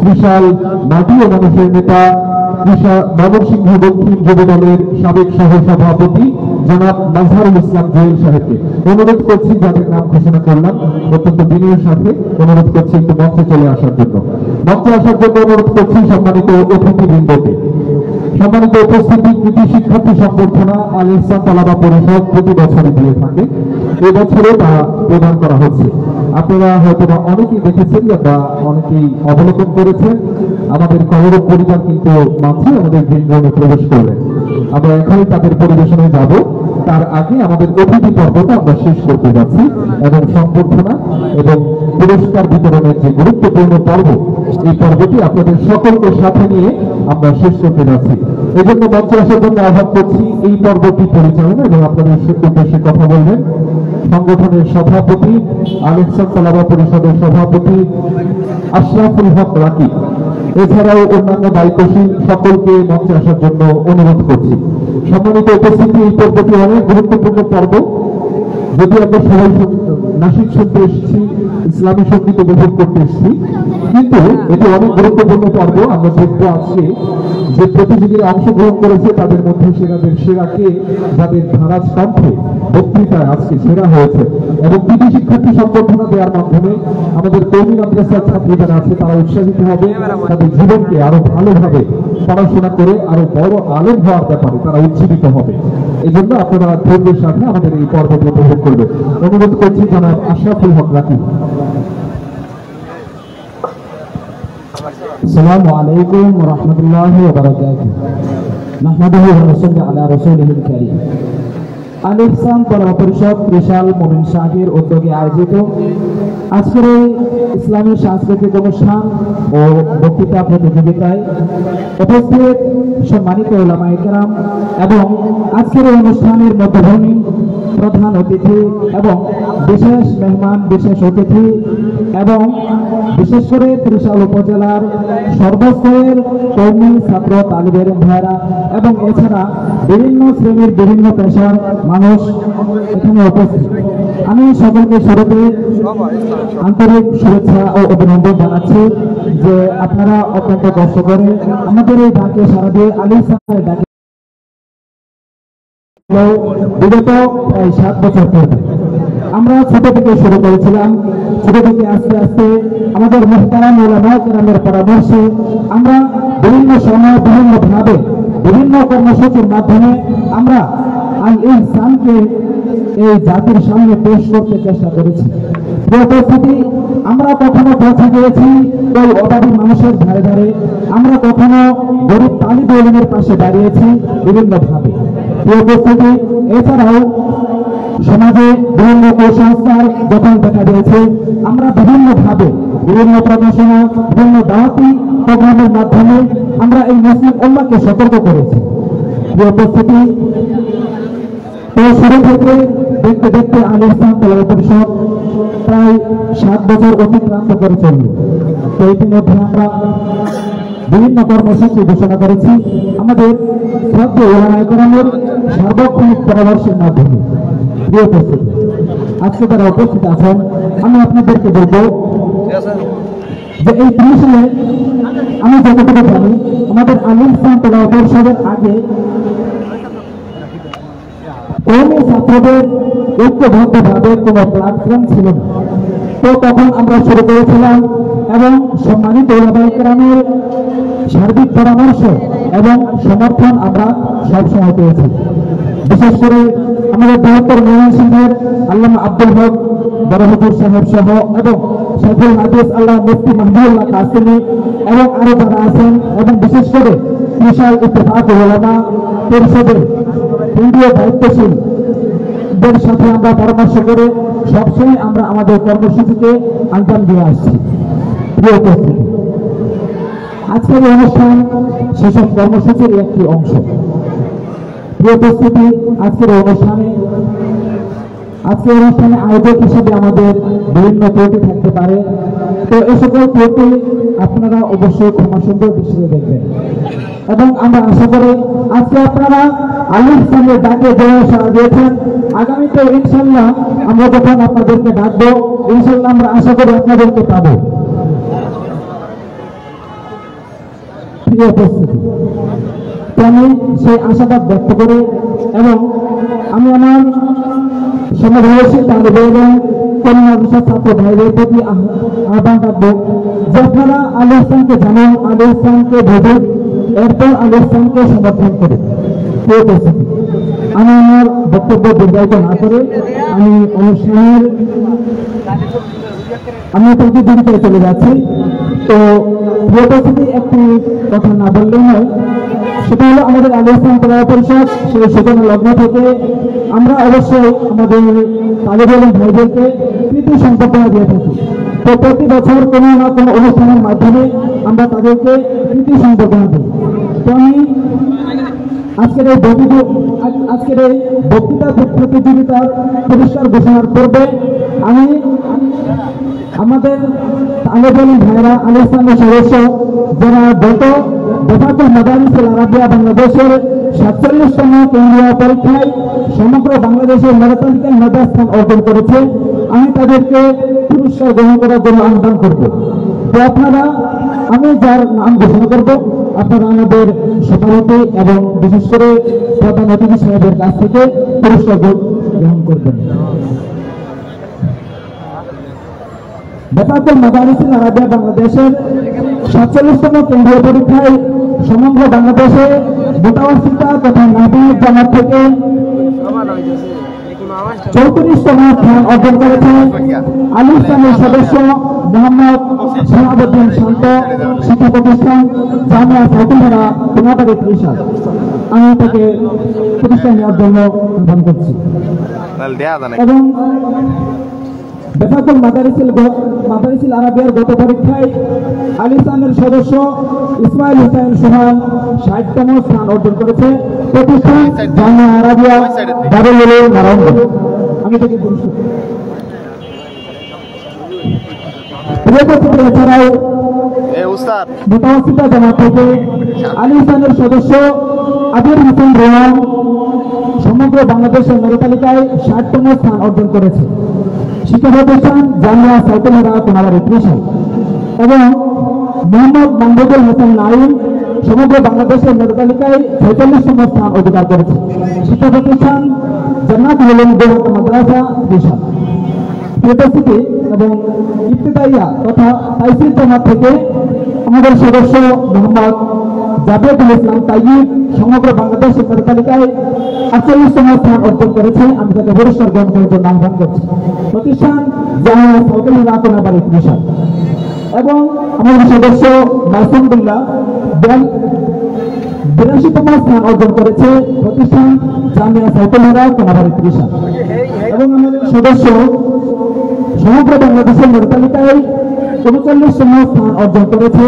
ত্রিশাল মাটি ও মানুষের নেতা, ময়মনসিংহ দক্ষিণ যুব দলের সাবেক সহসভাপতি জনাব মাজহারুল ইসলাম জহির সাহেবকে অনুরোধ করছি, যাদের নাম ঘোষণা করলাম অত্যন্ত বিনয়ের সাথে অনুরোধ করছি একটু মঞ্চে চলে আসার জন্য। মঞ্চে আসার জন্য অনুরোধ করছি সম্মানিত অতিথিবৃন্দকে। সম্মানিত উপস্থিতি, কৃতি শিক্ষার্থী সংবর্ধনা আল ইহসান তালাবা পরিষদ প্রতি বছরই দিয়ে থাকে, এবছরে তা প্রদান করা হচ্ছে। আপনারা হয়তো অনেকেই দেখেছেন বা অনেকেই অবলোকন করেছেন, আমাদের কলরব পরিবার কিন্তু মাঝে আমাদের গ্রিন রুমে প্রবেশ করলেন। আমরা এখনই তাদের পরিবেশনায় যাব, তার আগে আমাদের অতিথি পর্বটা আমরা শেষ করতে যাচ্ছি এবং সংবর্ধনা এবং পুরস্কার বিতরণের যে গুরুত্বপূর্ণ পর্ব, এই পর্বটি আপনাদের সকলকে সাথে নিয়ে আমরা শেষ করতে যাচ্ছি। এই জন্য মঞ্চে আসার জন্য আহ্বান করছি এই পর্বটি পরিচালনা এবং আপনাদের উদ্দেশ্যে কথা বলবেন সংগঠনের সভাপতি, আল ইহসান তালাবা পরিষদের সভাপতি আশরাফুল হক রাকিব, এছাড়াও অন্যান্য দায়িত্বশীল সকলকে মঞ্চে আসার জন্য অনুরোধ করছি। সম্মানিত উপস্থিতি, এই পর্বটি অনেক গুরুত্বপূর্ণ পর্ব। যদি আমরা সবাই নাসিক শুনতে এসেছি, ইসলামী সঙ্গীত উপভোগ করতে এসেছি, কিন্তু এটি অনেক গুরুত্বপূর্ণ পর্ব। আমরা দেখবো আজকে যে প্রতিযোগীরা অংশগ্রহণ করেছে তাদের মধ্যে সেরাকে যাদের ধারাজ কণ্ঠে বক্তৃতায় আজকে সেরা হয়েছে এবং কৃতি শিক্ষার্থী সংবর্ধনা দেওয়ার মাধ্যমে আমাদের কওমি মাদ্রাসার ছাত্রী যারা আছে তারা উৎসাহিত হবে, তাদের জীবনকে আরো ভালোভাবে পড়াশোনা করে আরো বড় আলেম হওয়ার ব্যাপারে তারা উজ্জীবিত হবে। এই জন্য আপনারা ধৈর্যের সাথে আমাদের এই পর্বটি উপভোগ করবেন। অনুরোধ করছি জনাব আশরাফুল হক রাকিব। السلام عليكم ورحمة الله وبركاته نحمده ونصلي على رسوله الكريم আল ইহসান তালাবা পরিষদ ত্রিশাল মোমিন শাহের উদ্যোগে আয়োজিত আজকের এই ইসলামী সাংস্কৃতিক অনুষ্ঠান ও বক্তৃতা প্রতিযোগিতায় উপস্থিত সম্মানিত উলামায়ে কেরাম এবং আজকের এই অনুষ্ঠানের মধ্যভূমি প্রধান অতিথি এবং বিশেষ মেহমান, বিশেষ অতিথি এবং বিশেষ করে ত্রিশাল উপজেলার সর্বস্তরের কওমি ছাত্র তালিবে ইলম ভাইরা এবং এছাড়া বিভিন্ন শ্রেণীর বিভিন্ন পেশার মানুষ এখানে উপস্থিত, আমি সকলকে শুরুতে আন্তরিক শুভেচ্ছা ও অভিনন্দন জানাচ্ছি যে আপনারা অত্যন্ত কষ্ট করে আমাদের এই ডাকে সারা দিয়ে আল ইহসানের ডাকে বিগত প্রায় 7 বছর পূর্বে আমরা ছোট থেকে শুরু করেছিলাম। ছোট থেকে আস্তে আস্তে আমাদের মুহতারাম উলামায়ে কেরামের পরামর্শে আমরা বিভিন্ন সময় বিভিন্নভাবে বিভিন্ন কর্মসূচির মাধ্যমে আমরা আল ইহসানকে এই জাতির সামনে পেশ করতে চেষ্টা করেছি। উপস্থিতি, আমরা কখনো পৌঁছে গিয়েছি ওই অভাবী মানুষের ধারে ধারে, আমরা কখনো গরিব তালিবে ইলমের পাশে দাঁড়িয়েছি বিভিন্নভাবে। উপস্থিতি, এছাড়াও সমাজে বিভিন্ন কুসংস্কার যখন দেখা দিয়েছে আমরা বিভিন্নভাবে বিভিন্ন প্রকাশনা, বিভিন্ন দাওয়াতি প্রোগ্রামের মাধ্যমে আমরা এই মুসলিম উম্মাহকে সতর্ক করেছি। উপস্থিতি, তো শুরু থেকে দেখতে দেখতে আল ইহসান তালাবা পরিষদ প্রায় 7 বছর অতিক্রান্ত করে চলল। তো ইতিমধ্যে আমরা বিভিন্ন কর্মসূচি ঘোষণা করেছি আমাদের শ্রদ্ধেয় উলামায়ে কেরামের সার্বক্ষণিক পরামর্শের মাধ্যমে। প্রিয় উপস্থিতি, আজকে যারা উপস্থিত আছেন আমি আপনাদেরকে বলবো যে এই ত্রিশালে আমি যতটুকু জানি আমাদের আল ইহসান তালাবা পরিষদের আগে কওমি ছাত্রদের ঐক্যবদ্ধভাবে কোনো প্ল্যাটফর্ম ছিল না। তো তখন আমরা শুরু করেছিলাম এবং সম্মানিত উলামায়ে কেরামের সার্বিক পরামর্শ এবং সমর্থন আমরা সবসময় পেয়েছি। বিশেষ করে আমাদের বৃহত্তর ময়মনসিংহের আল্লামা আব্দুল হক বড় হুজুর সাহেব সহ এবং শাইখুল হাদিস আল্লাহ মুফতি মাহমুদুল্লাহ কাসেমি এবং আরো যারা আছেন এবং বিশেষ করে ত্রিশাল ইত্তেফাকুল উলামা পরিষদের কেন্দ্রীয় দায়িত্বশীলদের সাথে আমরা পরামর্শ করে সবসময় আমরা আমাদের কর্মসূচিকে আঞ্জাম দিয়ে আসছি। প্রিয় উপস্থিতি, আজকের এই অনুষ্ঠান সেসব কর্মসূচির একটি অংশ। প্রিয় উপস্থিতি, আজকের অনুষ্ঠানে আয়োজক হিসেবে আমাদের বিভিন্ন ত্রুটি থাকতে পারে, তো এই সকল ত্রুটি আপনারা অবশ্যই ক্ষমা সুন্দর দৃষ্টিতে দেখবেন এবং আমরা আশা করি আজকে আপনারা আলিফ সাহেবের ডাকে জয় সাড়া দিয়েছেন। আগামীতে ইনশাল্লাহ আমরা যখন আপনাদেরকে ডাকবো ইনশাল্লাহ আমরা আশা করি আপনাদেরকে পাবো। প্রিয় উপস্থিতি, তো আমি সেই আশাবাদ ব্যক্ত করি এবং আমি আমার সমবয়সী তালিব এবং করোনা বিষয় ছাত্র ভাইদের প্রতি আহ্বান রাখবো যে আপনারা আলী ইসলামকে জানেন, আলী ইসলামকে ভোটেন, এরপর আলী ইসলামকে সমর্থন করে। প্রিয় উপস্থিতি, আমি আমার বক্তব্য দীর্ঘায়িত না করে আমি অনুষ্ঠানের আমি প্রতিযোগিতায় চলে যাচ্ছি। তো প্রিয় উপস্থিতি, একটি কথা না বললেই নয়, সেটা হলো আমাদের আলী ইসলাম কলা পরিষদ সেই সূচনা লগ্ন থেকে আমরা অবশ্যই আমাদের তালিব এবং ভাইদেরকে কৃতি সম্পর্কনা দিয়ে থাকি। তো প্রতি বছর কোনো না কোনো অনুষ্ঠানের মাধ্যমে আমরা তাদেরকে কৃতি সম্পর্কনা দিই। তো আমি আজকের এই বক্তৃতা প্রতিযোগিতার পুরস্কার ঘোষণার পূর্বে আমি আমাদের তালিব এবং ভাইরা আলী ইসলামের সদস্য যারা গত দফাতুল মাদারিসুল আরাবিয়া বাংলাদেশের 47তম কেন্দ্রীয় পরীক্ষায় সমগ্র বাংলাদেশের মেধাতালিকায় মেধাস্থান অর্জন করেছে, আমি তাদেরকে পুরস্কার গ্রহণ করার জন্য আহ্বান করব। তো আপনারা, আমি যার নাম ঘোষণা করব, আপনারা আমাদের সভাপতি এবং বিশেষ করে প্রধান অতিথি সাহেবের কাছ থেকে পুরস্কার গ্রহণ করবেন। দফাতুল মাদারিসুল আরাবিয়া বাংলাদেশের 47তম কেন্দ্রীয় পরীক্ষায় সমগ্র বাংলাদেশে মোটাওয়াসিতা তথা নাবিক জামাত থেকে 34তম স্থান অর্জন করেছে আলী ইসলামের সদস্য মোহাম্মদ শাহাবুদ্দিন শান্ত, শিক্ষা প্রতিষ্ঠান জামিয়া সাইকুলহারা, কোনাবাড়ি ত্রিশাল। আমি তাকে প্রতিষ্ঠান নেওয়ার জন্য আহ্বান করছি এবং দফাতুল মাদারিসুল আরাবিয়ার গত পরীক্ষায় আলী ইসলামের সদস্য ইসমাইল হুসাইন সুহান 60তম স্থান অর্জন করেছে, প্রতিষ্ঠান জামিয়া আরাবিয়া দারুল উলুম নারায়ণগঞ্জ। আমি তাকে এছাড়াও মোটাওয়াসিতা জামাত থেকে আলী ইসলামের সদস্য আবির হোসেন রোহান সমগ্র বাংলাদেশের মেধা তালিকায় 60তম স্থান অর্জন করেছে, শিক্ষা প্রতিষ্ঠান জামিয়া সাইকুলহারা, কোনাবাড়ি ত্রিশাল। এবং মোহাম্মদ মাহমুদুল হাসান নাইম সমগ্র বাংলাদেশের মেধা তালিকায় 46তম স্থান অধিকার করেছে, শিক্ষা প্রতিষ্ঠান জান্নাত উলুম গোহাটা মাদ্রাসা ত্রিশাল। উপস্থিতি এবং ইবতিদাইয়া তথা তাইসির জামাত থেকে আমাদের সদস্য মোহাম্মদ জাবেদুল ইসলাম তাইয়িব সমগ্র বাংলাদেশের মেধা তালিকায় 48তম স্থান অর্জন করেছে, আমি তাকে পুরস্কার গ্রহণ করার জন্য আহ্বান করছি। প্রতিষ্ঠান জামিয়া সাইকুলহারা, কোনাবাড়ি ত্রিশাল। এবং আমাদের সদস্য মাসুমুল্লাহ 82তম স্থান অর্জন করেছে, প্রতিষ্ঠান জামিয়া সাইকুলহারা, কোনাবাড়ি ত্রিশাল। এবং আমাদের সদস্য সমগ্র বাংলাদেশের মেধা তালিকায় 39তম স্থান অর্জন করেছে,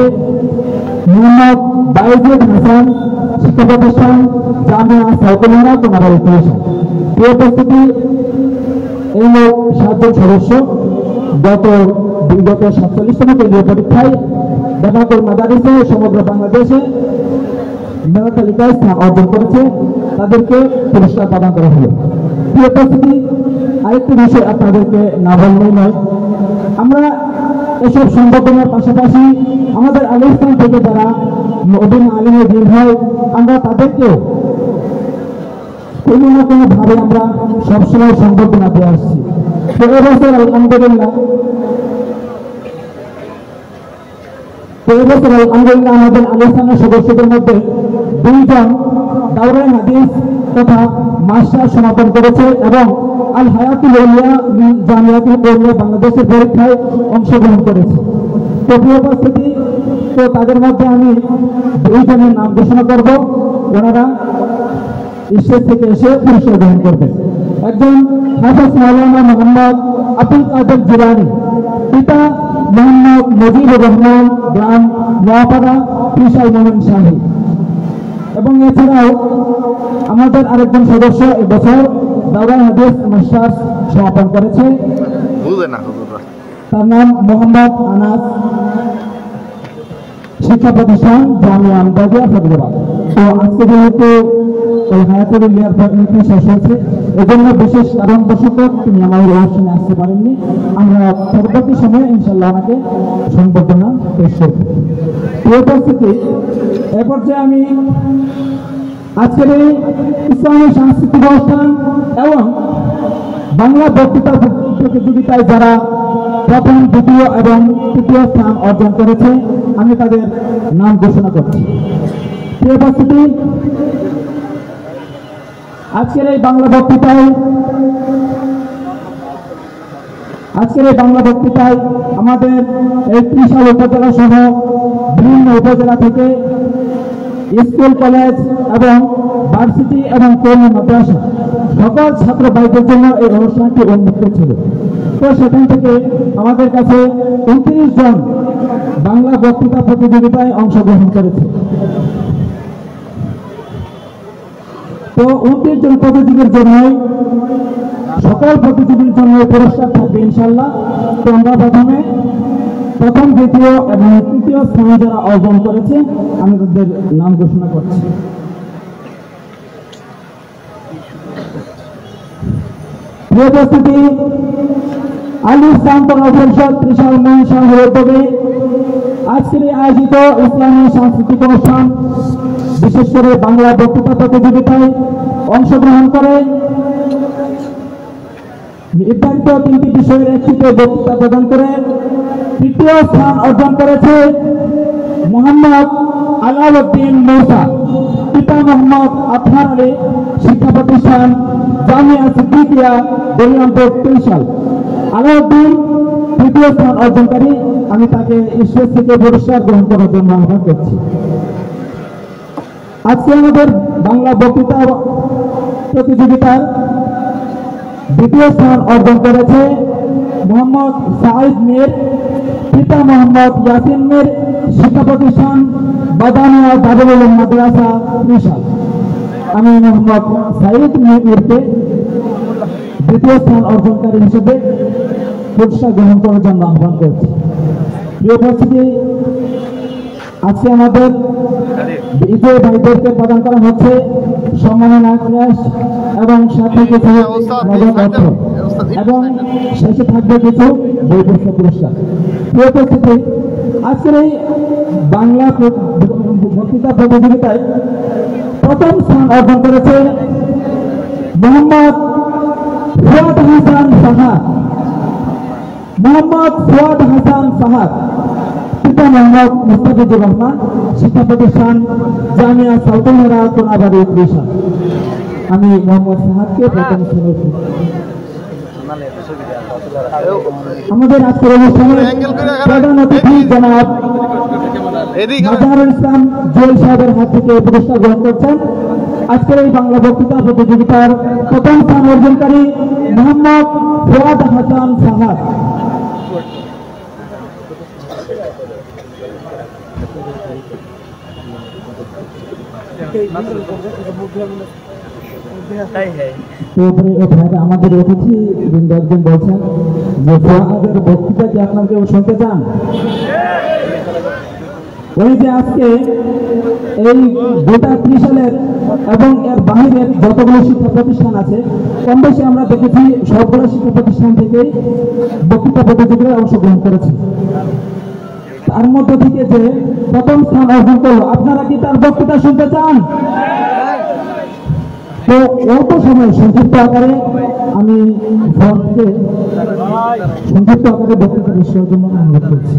মোহাম্মদ বাইজিদ হাসান, শিক্ষা প্রতিষ্ঠান জামিয়া সাইকুলহারা, কোনাবাড়ি ত্রিশাল। প্রিয় উপস্থিতি, এই মোট 7 জন সদস্য বিগত 47তম কেন্দ্রীয় পরীক্ষায় দফাতুল মাদারিসে সমগ্র বাংলাদেশে মেধা তালিকায় স্থান অর্জন করেছে, তাদেরকে পুরস্কার প্রদান করা হলো। প্রিয় উপস্থিতি, আরেকটি বিষয় আপনাদেরকে না বললেই নয়, আমরা এসব সংবর্ধনার পাশাপাশি আমাদের আলী ইসলাম থেকে যারা নবীন আলিমের দিন হয়, আমরা তাদেরকেও কোনো না কোনো ভাবে আমরা সবসময় সংবর্ধনা দিয়ে আসছি। তো এবছর আলহামদুলিল্লাহ আমাদের আলী ইসলামের সদস্যদের মধ্যে 2 জন দাওরায়ে হাদিস তথা মাস্টার সমাপন করেছে এবং আল হায়াতুল আউলিয়া জামিয়াতুল আউলিয়া বাংলাদেশের পরীক্ষায় অংশগ্রহণ করেছে। তো প্রিয় উপস্থিতি, তো তাদের মধ্যে আমি 2 জনের নাম ঘোষণা করব, ওনারা স্টেজ থেকে এসে পুরস্কার গ্রহণ করবেন। একজন হাফেজ মাওলানা মোহাম্মদ আব্দুল কাদের জিলানী, পিতা মোহাম্মদ মুজিবুর রহমান, গ্রাম নোয়াপাড়া, ত্রিশাল মোমিন শাহী। এবং এছাড়াও আমাদের আরেকজন সদস্য এবছর দাওরায়ে হাদিস মাস্টার্স সমাপন করেছে, তার নাম মোহাম্মদ আনাস, শিক্ষা প্রতিষ্ঠান জামিয়া আমদাদিয়া ফরিদাবাদ। তো আজকে যেহেতু ওই হায়াতুল ইলিয়ার পরীক্ষা শেষ হয়েছে, এজন্য বিশেষ কারণবশত তিনি আমাদের অনুষ্ঠানে আসতে পারেননি। আমরা পরবর্তী সময়ে ইনশাল্লাহ আমাকে সংবর্ধনা পেশ করব। প্রিয় উপস্থিতি, এ পর্যায়ে আমি আজকের এই ইসলামী সাংস্কৃতিক অনুষ্ঠান এবং বাংলা বক্তৃতা প্রতিযোগিতায় যারা প্রথম, দ্বিতীয় এবং তৃতীয় স্থান অর্জন করেছে, আমি তাদের নাম ঘোষণা করছি। প্রিয় উপস্থিতি, আজকের এই বাংলা বক্তৃতায় আমাদের এই ত্রিশাল উপজেলা সহ বিভিন্ন উপজেলা থেকে স্কুল, কলেজ এবং ভার্সিটি এবং কর্মী মাদ্রাসা সকল ছাত্র ভাইদের জন্য এই অনুষ্ঠানটি উন্মুক্ত ছিল। তো সেখান থেকে আমাদের কাছে 29 জন বাংলা বক্তৃতা প্রতিযোগিতায় অংশগ্রহণ করেছে। তো 29 জন প্রতিযোগীর জন্য সকল প্রতিযোগীর জন্য পুরস্কার থাকবে ইনশাল্লাহ। তো আমরা প্রথম, দ্বিতীয় এবং তৃতীয় স্থানে যারা অর্জন করেছে, আমি তাদের নাম ঘোষণা করছি। প্রিয় উপস্থিতি, আলী ইসলাম পরিষদ ত্রিশাল মহাসংঘের উদ্যোগে আজকের আয়োজিত ইসলামী সাংস্কৃতিক অনুষ্ঠান, বিশেষ করে বাংলা বক্তৃতা প্রতিযোগিতায় অংশগ্রহণ করে নির্ধারিত 3টি বিষয়ের একটিতে বক্তৃতা প্রদান করে তৃতীয় স্থান অর্জন করেছে মোহাম্মদ আলাউদ্দিন মৌসা, পিতা মোহাম্মদ আতহার আলী, শিক্ষা প্রতিষ্ঠান জামিয়া সিদ্দিকিয়া বলিরামপুর ত্রিশাল। আলাউদ্দিন তৃতীয় স্থান অর্জনকারী, আমি তাকে স্টেজ থেকে পুরস্কার গ্রহণ করার জন্য আহ্বান করছি। আজকে আমাদের বাংলা বক্তৃতা প্রতিযোগিতার দ্বিতীয় স্থান অর্জন করেছে মোহাম্মদ সাঈদ মীর, পিতা মোহাম্মদ ইয়াসিন মীর, শিক্ষা প্রতিষ্ঠান বাদানিয়া দারুল উলুম মাদ্রাসা ত্রিশাল। আমি মোহাম্মদ সাঈদ মীরকে দ্বিতীয় স্থান অর্জনকারী হিসেবে পুরস্কার গ্রহণ করার জন্য আহ্বান করছি। প্রিয় উপস্থিতি, আজকে আমাদের বিজয় ভাইদেরকে প্রদান করা হচ্ছে সম্মাননা ক্রেস্ট এবং সাথে কিছু নগদ অর্থ এবং শেষে থাকবে কিছু বই পুরস্কার। প্রিয় উপস্থিতি, আজকের এই বাংলা বক্তৃতা প্রতিযোগিতায় প্রথম স্থান অর্জন করেছে মোহাম্মদ ফুয়াদ হাসান সাহাদ। মোহাম্মদ ফুয়াদ হাসান সাহাদ, পিতা মোহাম্মদ মুস্তাফিজুর রহমান, শিক্ষা প্রতিষ্ঠান জামিয়া সালতানেরা কোনাবাড়ি ত্রিশাল। আমি মোহাম্মদ সাহাদকে প্রথম স্থানে। আমাদের আজকের অনুষ্ঠানে প্রধান অতিথি জনাব মাজাহারুল ইসলাম জুয়েল সাহেবের হাত থেকে পুরস্কার গ্রহণ করছেন। আজকের এই বাংলা বক্তৃতা প্রতিযোগিতার প্রথম স্থান অর্জনকারী মোহাম্মদ ফুয়াদ হাসান সাহাদ। আমাদের অতিথি বৃন্দ একজন বলছেন যে ফুয়াদের বক্তৃতা কি আপনার কেউ শুনতে চান? ওই যে আজকে এই গোটা ত্রিশালের এবং এর বাহিরের যতগুলো শিক্ষা প্রতিষ্ঠান আছে, কম বেশি আমরা দেখেছি সবগুলো শিক্ষা প্রতিষ্ঠান থেকে বক্তৃতা প্রতিযোগিতায় অংশগ্রহণ করেছে। তার মধ্যে থেকে যে প্রথম স্থান অর্জন করলো, আপনারা কি তার বক্তৃতা শুনতে চান? তো অল্প সময় সংক্ষিপ্ত আকারে আমি সংক্ষিপ্ত আকারে বক্তৃতা বিষয়ের জন্য অনুরোধ করছি।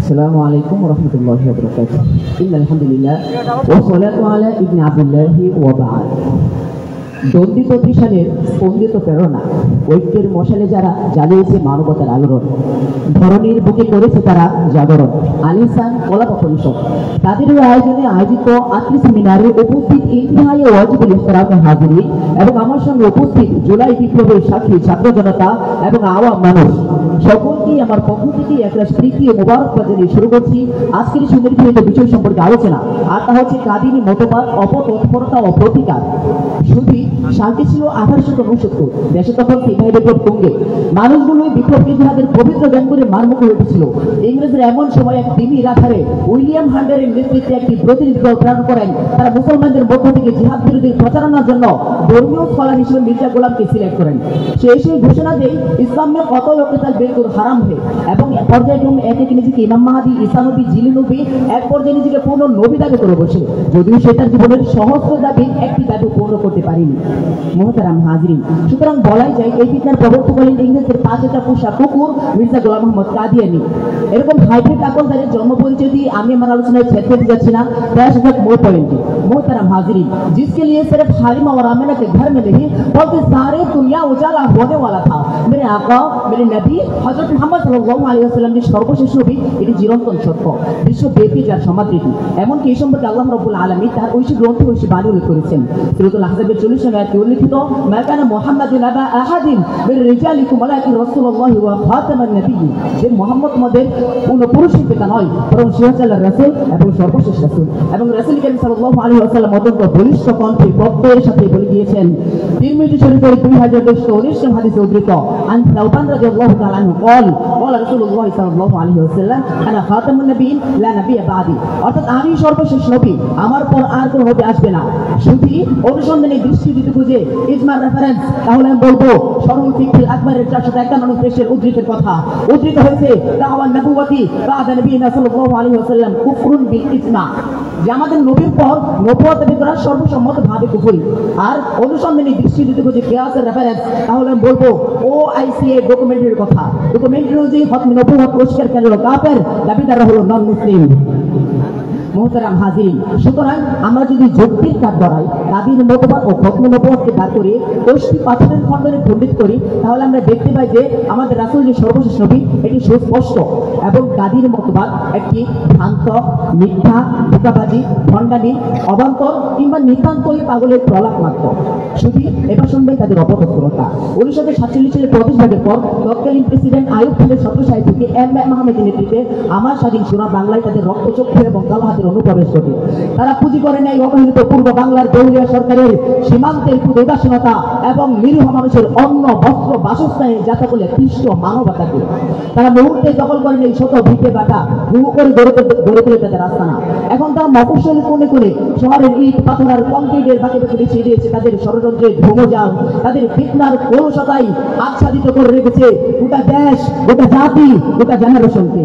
السلام عليكم ورحمة الله وبركاته. إن الحمد لله والصلاة على ابن عبد الله وبعد. দন্দিত ত্রিশালের স্পন্দিত প্রেরণা, ঐক্যের মশালে যারা জ্বালিয়েছে মানবতার আলোড়ন, ধরনীর বুকে করেছে তারা জাগরণ, আলিসান কলাপা পরিষদ তাদের আয়োজনে আয়োজিত আত্মী সেমিনারে উপস্থিত ইন্তিহাই ওয়াজিবুল ইহতিরামে হাজিরি এবং আমার সঙ্গে উপস্থিত জুলাই বিপ্লবের সাক্ষী ছাত্র জনতা এবং আওয়াম মানুষ সকলকেই আমার পক্ষ থেকে একটা প্রীতি ও মোবারকবাদ জানিয়ে শুরু করছি আজকের সুনির্ধারিত বিষয় সম্পর্কে আলোচনা। আর তা হচ্ছে কাদিনী মতবাদ, অপতৎপরতা ও প্রতিকার। শুধু শান্তি ছিল 1869, দেশে তখন সিপাহী বিপ্লব তুঙ্গে, মানুষগুলো বিপ্লবকে জিহাদের পবিত্র জ্ঞান করে মারমুখী উঠেছিল। ইংরেজের এমন সময় এক তিমির আধারে উইলিয়াম হান্টারের নেতৃত্বে একটি প্রতিনিধি দল প্রেরণ করেন। তারা মুসলমানদের মধ্য থেকে জিহাদ বিরোধীর প্রচারণার জন্য ধর্মীয় স্কলার হিসেবে মির্জা গোলামকে সিলেক্ট করেন। সে এসে ঘোষণা দেয় ইসলামে কত লোকে তার বেকুর হারাম হয়ে এবং পর্যায়ক্রমে এক এক নিজেকে ইমাম মাহাদি, ঈসা নবী, জিলি নবী, এক পর্যায়ে নিজেকে পূর্ণ নবী দাবি করে বসে, যদিও সে তার জীবনের সহস্র দাবি একটি দাবি পূর্ণ করতে পারেনি। মোহতারাম হাজরিন, সুতরাং বলাই যায় এই ফিতনার প্রবর্তকালীন ইংরেজদের 5টা পোষা কুকুর মির্জা গোলাম মোহাম্মদ কাদিয়ানী। এরকম হাইব্রিড আকলদারের জন্ম পরিচয় দিয়ে আমি আমার আলোচনায় ছেদ করতে যাচ্ছি না, प्रयास मोर पॉइंट मोहतरम हाजिरीन, जिसके लिए सिर्फ हालिमा और आमिना के घर में नहीं बल्कि सारे दुनिया उजाला होने वाला था। मेरे आका मेरे नबी हजरत मोहम्मद सल्लल्लाहु अलैहि वसल्लम के সর্বশেষ নবী, এটি চিরন্তন সত্য, বিশ্বব্যাপী যার সমাদৃতি। এমনকি এই সম্পর্কে আল্লাহ রাব্বুল আলামিন তার ঐশী গ্রন্থে ঐশী বাণী উল্লেখ করেছেন। সূরাতুল আহজাবের 40 নম্বর আয়াতে উল্লেখিত মা কানা মুহাম্মাদুন আবা আহাদিন মিন রিজালিকুম ওয়ালাকিন রাসূলুল্লাহি ওয়া খাতামান নাবিয়্যিন, যে মুহাম্মদ তোমাদের কোনো পুরুষের পিতা নয়, বরং সে হচ্ছে আল্লাহর রাসূল এবং সর্বশেষ রাসূল। এবং রাসূল করিম সাল্লাল্লাহু আলাইহি ওয়াসাল্লাম অত্যন্ত বলিষ্ঠ কণ্ঠে প্রত্যয়ের সাথে বলে দিয়েছেন, তিরমিজি শরীফের 2219 হাদিসে উদ্ধৃত, আন সাউবান রাদিয়াল্লাহু তাআলা আনহু قال قال رسول الله صلى الله عليه وسلم انا خاتم النبيين لا نبي بعدي, অর্থাৎ আমি সর্বশেষ নবী, আমার পর আর কোনো নবী আসবে না। শুধু অনুসন্ধানী দৃষ্টি দিতে খুঁজে ইজমার রেফারেন্স, তাহলে আমি বলবো সরল ফিকহুল আকবরের 451 পৃষ্ঠার উদ্ধৃতের কথা উদ্ধৃত হয়েছে, দাওয়ান নবুওয়াতি বাদা নবীনা সাল্লাল্লাহু আলাইহি ওয়াসাল্লাম কুফরুন বিল ইজমা, যে আমাদের নবীর পর নবুয়ত দাবি করা সর্বসম্মতভাবে কুফরি। আর অনুসন্ধানী দৃষ্টি দিতে খুঁজে কিয়াসের রেফারেন্স, তাহলে আমি বলবো OICA ডকুমেন্টারির কথা, ডকুমেন্টারি অনুযায়ী খতম নবুয়ত পুরস্কার কেন কাফের, দাবিদাররা হলো নন মুসলিম। মোহতারাম হাজিরিন, সুতরাং আমরা যদি যুক্তির কাঠ ধরাই, কাদির মতবাদ ও খতম নবুয়তকে দাঁড় করিয়ে কষ্টি পাথরের খণ্ডনে খণ্ডিত করি, তাহলে আমরা দেখতে পাই যে আমাদের রাসূল যে সর্বশেষ নবী এটি সুস্পষ্ট, এবং কাদির মতবাদ একটি ভ্রান্ত, মিথ্যা, ধোঁকাবাজি, ভণ্ডামি, অবান্তর কিংবা নিতান্তই পাগলের প্রলাপ মাত্র। শুধু এবার শুনবেন তাদের অপতৎপরতা। 1947 সালের প্রদেশ ভাগের পর তৎকালীন প্রেসিডেন্ট আইয়ুব খানের সত্যসাহী থেকে এম এ মাহমুদের নেতৃত্বে আমার স্বাধীন সোনা বাংলায় তাদের রক্তচক্ষু এবং কালো হাতের অনুপ্রবেশ ঘটে। তারা পুঁজি করে নেয় অবহেলিত পূর্ব বাংলার দেউলিয়া সরকারের সীমান্তের উদাসীনতা এবং নিরীহ মানুষের অন্ন, বস্ত্র, বাসস্থানে যাতা বলে খ্রিস্ট মানবতাকে। তারা মুহূর্তে দখল করে নেয় শত ভিটে বাটা, হুহু করে গড়ে তুলে তাদের আস্তানা। এখন তারা মফস্বল কোণে কোণে শহরের ইট, পাথর আর কংক্রিটের বাঁকে বাঁকে বিছিয়ে দিয়েছে তাদের ষড়যন্ত্রের ধূমজাল, তাদের ফিতনার কলুষতাই আচ্ছাদিত করে রেখেছে গোটা দেশ, গোটা জাতি, গোটা জেনারেশনকে।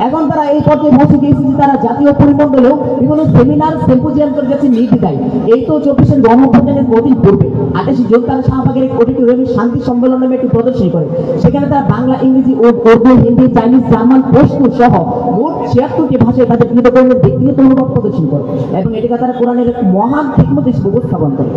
এখন তারা এই পর্যায়ে পৌঁছে গিয়েছে যে তারা জাতীয় পরিমণ্ডলেও বিভিন্ন সেমিনার, সিম্পোজিয়াম করে যাচ্ছে নির্দ্বিধায়। এই তো 24 গণঅভ্যুত্থানের কদিন পূর্বে 28 জুন তারা শাহবাগের এক অডিটোরিয়ামে শান্তি সম্মেলন নামে একটি প্রদর্শনী করে। সেখানে তারা বাংলা, ইংরেজি, উর্দু, হিন্দি, চাইনিজ, জার্মান, পশতু সহ মোট 76টি ভাষায় তাদের কৃতকর্মের ব্যক্তিগত অনুবাদ প্রদর্শন করে এবং এটাকে তারা কোরআনের এক মহান হিকমত হিসেবে উপস্থাপন করে।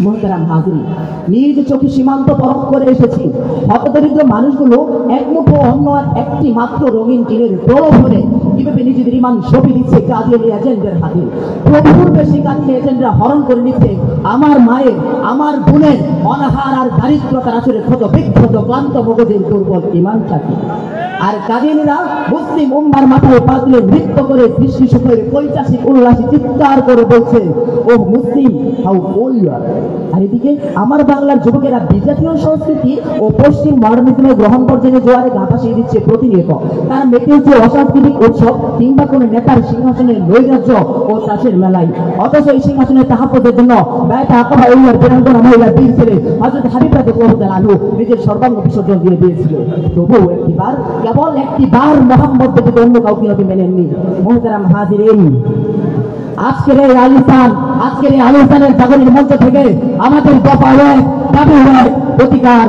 মোহতারাম হাজিরিন, নিজ চোখে সীমান্ত পরখ করে এসেছি, হতদরিদ্র মানুষগুলো এক মুঠো অন্ন আর একটি মাত্র রঙিন টিনের প্রলোভনে কিভাবে নিজেদের ইমান সঁপে দিচ্ছে কাদিয়ানী এজেন্টের হাতে। প্রভুর বেশি কাদিয়ানী এজেন্টরা হরণ করে নিচ্ছে আমার মায়ের, আমার বোনের অনাহার আর দারিদ্রতার আসরে ক্ষত বিক্ষত ক্লান্ত মগজের দুর্বল ইমানটাকে। আর কাদিয়ানীরা মুসলিম উম্মার মাথায় পা তুলে নৃত্য করে সৃষ্টি সুখের কৈশাসিক উল্লাসী চিৎকার করে বলছে, ও মুসলিম হাউ ওল ইউ আর। আর এদিকে আমার বাংলার যুবকেরা বিজাতীয় সংস্কৃতি ও পশ্চিম মডার্নিজমে গ্রহণ পর্যায়ে জোয়ারে গা ভাসিয়ে দিচ্ছে প্রতিনিয়ত। তারা মেতে হচ্ছে অসাংস্কৃতিক উৎসব কিংবা কোন নেতার সিংহাসনের নৈরাজ্য ও চাষের মেলায়। অথচ এই সিংহাসনের তাহাফুজের জন্য ব্যয়টা আকাবা এরিয়ার বীরাঙ্গনা মহিলা বীর ছেলে হযরত হাবিব রাদিয়াল্লাহু তাআলা আনহু নিজের সর্বাঙ্গ বিসর্জন দিয়ে দিয়েছিল। তবুও একটিবার, কেবল একটিবার মুহাম্মদ ব্যতীত অন্য কাউকে নবী মেনেননি। মুহতারাম হাজিরিন, আজকের এই আলিসানের জাগরণের মঞ্চ থেকে আমাদের দফা হয়, দাবি হয় প্রতিকার।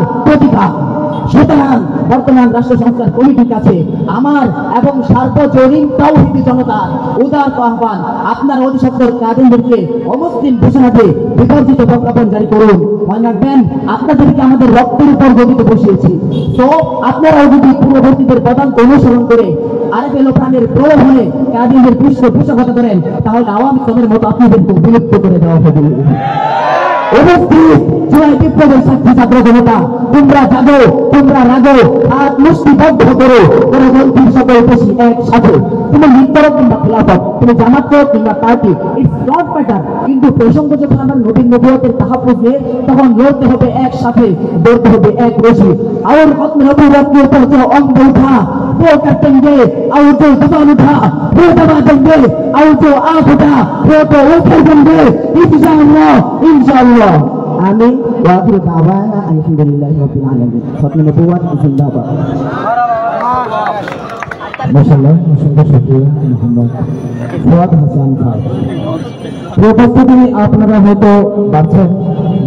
সুতরাং বর্তমান রাষ্ট্র সংস্কার কমিটির কাছে আমার এবং সার্বজনীন তাওহীদি জনতার উদার আহ্বান, আপনার অধিশপ্তর কাদিনদেরকে অমুসলিম ঘোষণা দিয়ে বিবর্জিত প্রজ্ঞাপন জারি করুন। মনে রাখবেন, আপনাদেরকে আমাদের রক্তের উপর গদিতে বসিয়েছি। তো আপনারাও যদি পূর্ববর্তীদের পদাঙ্ক অনুসরণ করে আরেফেল প্রাণের প্রলোভনে কাদিনদের পৃষ্ঠপোষকতা করেন, তাহলে আওয়ামী লীগের মতো আপনাদেরকে বিলুপ্ত করে দেওয়া হবে। জুলাই বিপ্লবের সাক্ষী ছাত্র জনতা, তোমরা জাগো, তোমরা রাগো, হাত মুষ্টিবদ্ধ করো, পরবর্তীর সকল পেশি একসাথে। তুমি লিগ কিংবা খেলাফত, তুমি জামাত কিংবা পার্টি, ইটস নট ম্যাটার। কিন্তু প্রসঙ্গ যখন আমার নবীন নবুয়তের তাহাফুজ নিয়ে, তখন লড়তে হবে একসাথে, দৌড়তে হবে এক রশি। और अपने नबूवत के ऊपर जो अंग उठा वो कटेंगे, और जो जबान उठा वो दबा देंगे, और जो आंख उठा वो तो ऊपर देंगे इंशाअल्लाह इंशाअल्लाह। आमीन। वा आखिर दावाना अल्हम्दुलिल्लाहि रब्बिल आलामीन। खत्म नबूवत जिंदाबाद। মাশাআল্লাহ, অসংখ্য শুকরিয়া মোহাম্মদ ফুয়াদ হাসান খান। প্রিয় উপস্থিতি, আপনারা হয়তো ভাবছেন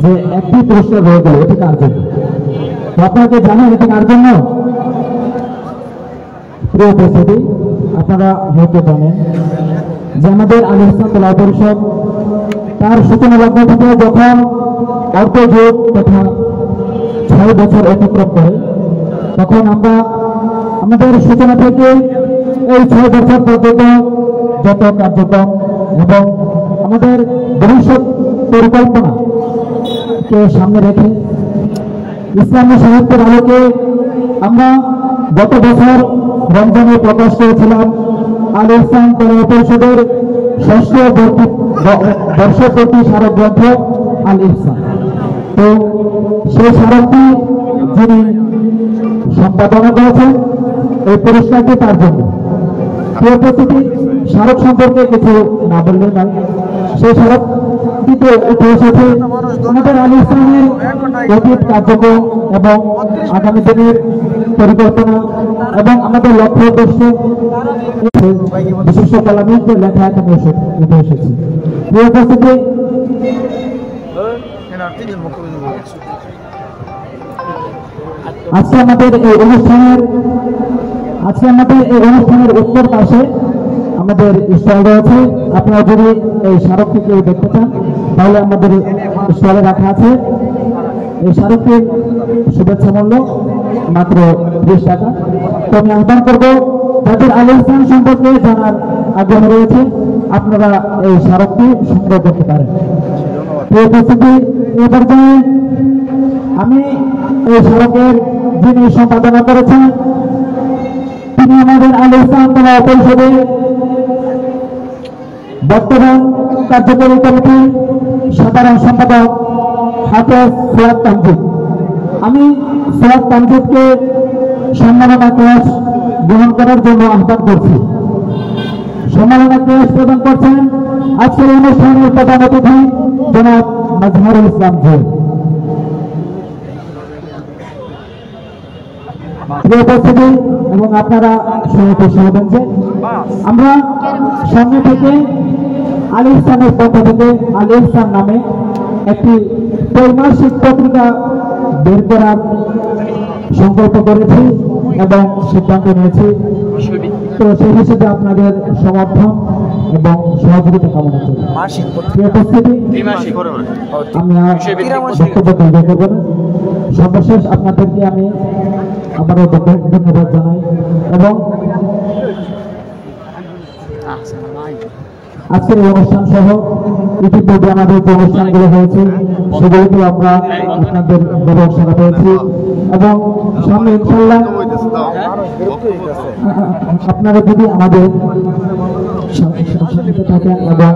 যে একটি প্রশ্ন রয়ে গেল, এটি কার জন্য? আপনাকে জানেন এটি কার জন্য? প্রিয় উপস্থিতি, আপনারা হয়তো জানেন যে আমাদের আলী ইসলাম কলা পরিষদ তার সূচনা লগ্ন থেকে যখন অর্ধযুগ তথা 6 বছর অতিক্রম করে, তখন আমরা আমাদের সূচনা থেকে এই 6 বছর পর্যন্ত যত কার্যক্রম এবং আমাদের ভবিষ্যৎ পরিকল্পনাকে সামনে রেখে ইসলামী সাহিত্যের আলোকে আমরা গত বছর রমজানে প্রকাশ করেছিলাম আলী ইসলাম কলা পরিষদের 6ষ্ঠ বর্ষপূর্তি স্মারক গ্রন্থ আল ইহসান। তো সেই স্মারকটি যিনি সম্পাদনা করেছেন, এই পুরস্কারটি তার জন্য। প্রিয় উপস্থিতি, স্মারক সম্পর্কে কিছু না বললে নয়। সেই স্মারকটিতে উঠে এসেছে আমাদের আলী ইসলামের অতীত কার্যক্রম এবং আগামী দিনের পরিকল্পনা এবং আমাদের লক্ষ্য উদ্দেশ্য বিশিষ্ট কলামিদের লেখা এখানে উঠে এসেছে। প্রিয় উপস্থিতি, আজকে আমাদের এই অনুষ্ঠানের উত্তর পাশে আমাদের স্টল রয়েছে। আপনারা যদি এই স্মারকটিকে দেখতে চান তাহলে আমাদের স্টলে রাখা আছে। এই স্মারকটির শুভেচ্ছা মূল্য মাত্র 30 টাকা। তো আমি আহ্বান করবো, যাদের আলী ইসলাম সম্পর্কে জানার আগ্রহ রয়েছে, আপনারা এই স্মারকটি সংগ্রহ করতে পারেন। প্রিয় উপস্থিতি, এই পর্যায়ে আমি এই স্মারকের যিনি সম্পাদনা করেছেন, তিনি আমাদের আলী ইসলাম কলা পরিষদের বর্তমান কার্যকরী কমিটির সাধারণ সম্পাদক হাফেজ ফুয়াদ তামজিদ। আমি ফুয়াদ তামজিদকে সম্মাননা ক্লাস গ্রহণ করার জন্য আহ্বান করছি। সম্মাননা ক্লাস প্রদান করছেন আজকের অনুষ্ঠানের প্রধান অতিথি জনাব মাজহারুল ইসলাম জুয়েল। প্রিয় উপস্থিতি এবং আপনারা শুনতে শুনবেন যে আমরা সামনে থেকে আলী ইহসানের পক্ষ থেকে আলী ইহসান নামে একটি ত্রৈমাসিক পত্রিকা বের করার সংকল্প করেছি এবং সিদ্ধান্ত নিয়েছি। তো সেই হিসেবে আপনাদের সমর্থন এবং সহযোগিতা কামনা করি। প্রিয় উপস্থিতি, আমি বক্তব্য দীর্ঘ করব না। সর্বশেষ আপনাদেরকে আমি আবারও ধন্যবাদ জানাই এবং আজকের এই অনুষ্ঠান সহ ইতিপূর্বে আমাদের যে অনুষ্ঠানগুলো হয়েছে সেগুলোকে আমরা আপনাদের ব্যবস্থা পেয়েছি এবং সামনে ইনশাআল্লাহ আপনারা যদি আমাদের সাথে থাকেন এবং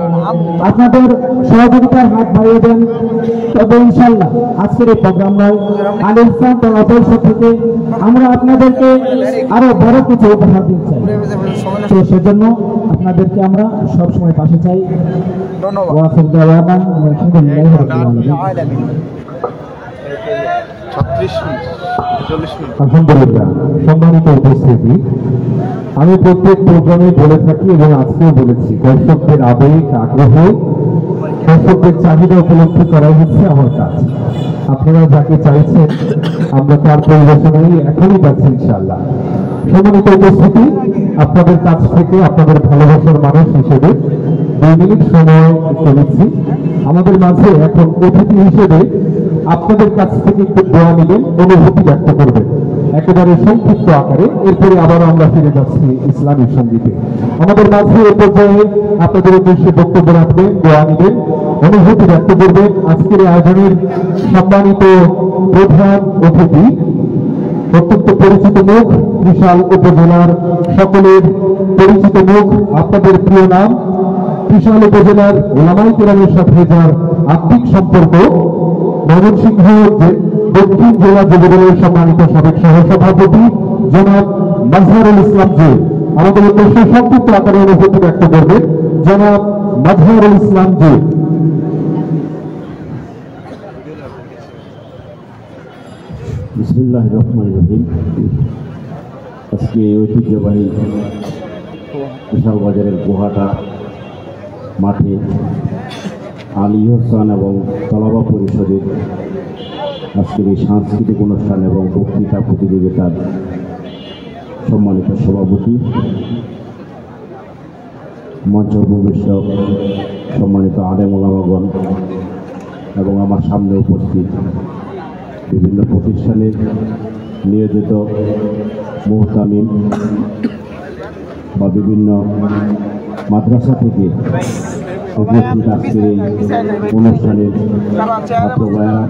আপনাদের সহযোগিতার হাত বাড়িয়ে দেন, তবে ইনশাআল্লাহ আজকের এই প্রোগ্রাম নয়, আলী ইহসান কলা পরিষদ থেকে আমরা আপনাদেরকে আরো বড় কিছু উপহার দিতে চাই। তো সেজন্য আপনাদেরকে আমরা সবসময় পাশে চাই। আলহামদুলিল্লাহ। সম্মানিত উপস্থিতি, আমি প্রত্যেক প্রোগ্রামে বলে থাকি এবং আজকেও বলেছি, দর্শকদের আবেগ আগ্রহ, দর্শকদের চাহিদা উপলব্ধি করাই হচ্ছে আমার কাজ। আপনারা যাকে চাইছেন আমরা তার পরিবেশনাই এখনই পাচ্ছি ইনশাআল্লাহ। সম্মানিত উপস্থিতি, আপনাদের কাছ থেকে আপনাদের ভালোবাসার মানুষ হিসেবে 2 মিনিট সময় একটু নিচ্ছি। আমাদের মাঝে এখন অতিথি হিসেবে আপনাদের কাছ থেকে একটু দোয়া নেবেন, অনুভূতি ব্যক্ত করবেন একেবারে সংক্ষিপ্ত আকারে। এরপরে আবার আমরা ফিরে যাচ্ছি ইসলামী সঙ্গীতে। আমাদের মাঝে এ পর্যায়ে আপনাদের উদ্দেশ্যে বক্তব্য রাখবেন, দোয়া নেবেন, অনুভূতি ব্যক্ত করবেন আজকের আয়োজনের সম্মানিত প্রধান অতিথি, অত্যন্ত পরিচিত মুখ, ত্রিশাল উপজেলার সকলের পরিচিত মুখ, আপনাদের প্রিয় নাম, ত্রিশাল উপজেলার ওলামায়ে কেরামের সাথে যার আত্মিক সম্পর্ক, ময়মনসিংহ দক্ষিণ জেলা যুবদলের সম্মানিত সাবেক সহসভাপতি জনাব মাজহারুল ইসলাম জি আমাদের উদ্দেশ্যে সংক্ষিপ্ত আকারে অনুভূতি ব্যক্ত করবেন। জনাব মাজহারুল ইসলাম জি। বিসমিল্লাহির রহমানির রহিম। আজকে ঐতিহ্যবাহী বিশাল বাজারের গোহাটা মাঠে আলী হোসেন এবং তলাবা পরিষদের আজকের এই সাংস্কৃতিক অনুষ্ঠান এবং বক্তৃতা প্রতিযোগিতার সম্মানিত সভাপতি, মঞ্চ উপবিষ্ট সম্মানিত আলেম ওলামাগণ এবং আমার সামনে উপস্থিত বিভিন্ন প্রতিষ্ঠানে নিয়োজিত মুহতামিম বা বিভিন্ন মাদ্রাসা থেকে উপস্থিত আজকের এই অনুষ্ঠানের ছাত্র ভাইয়েরা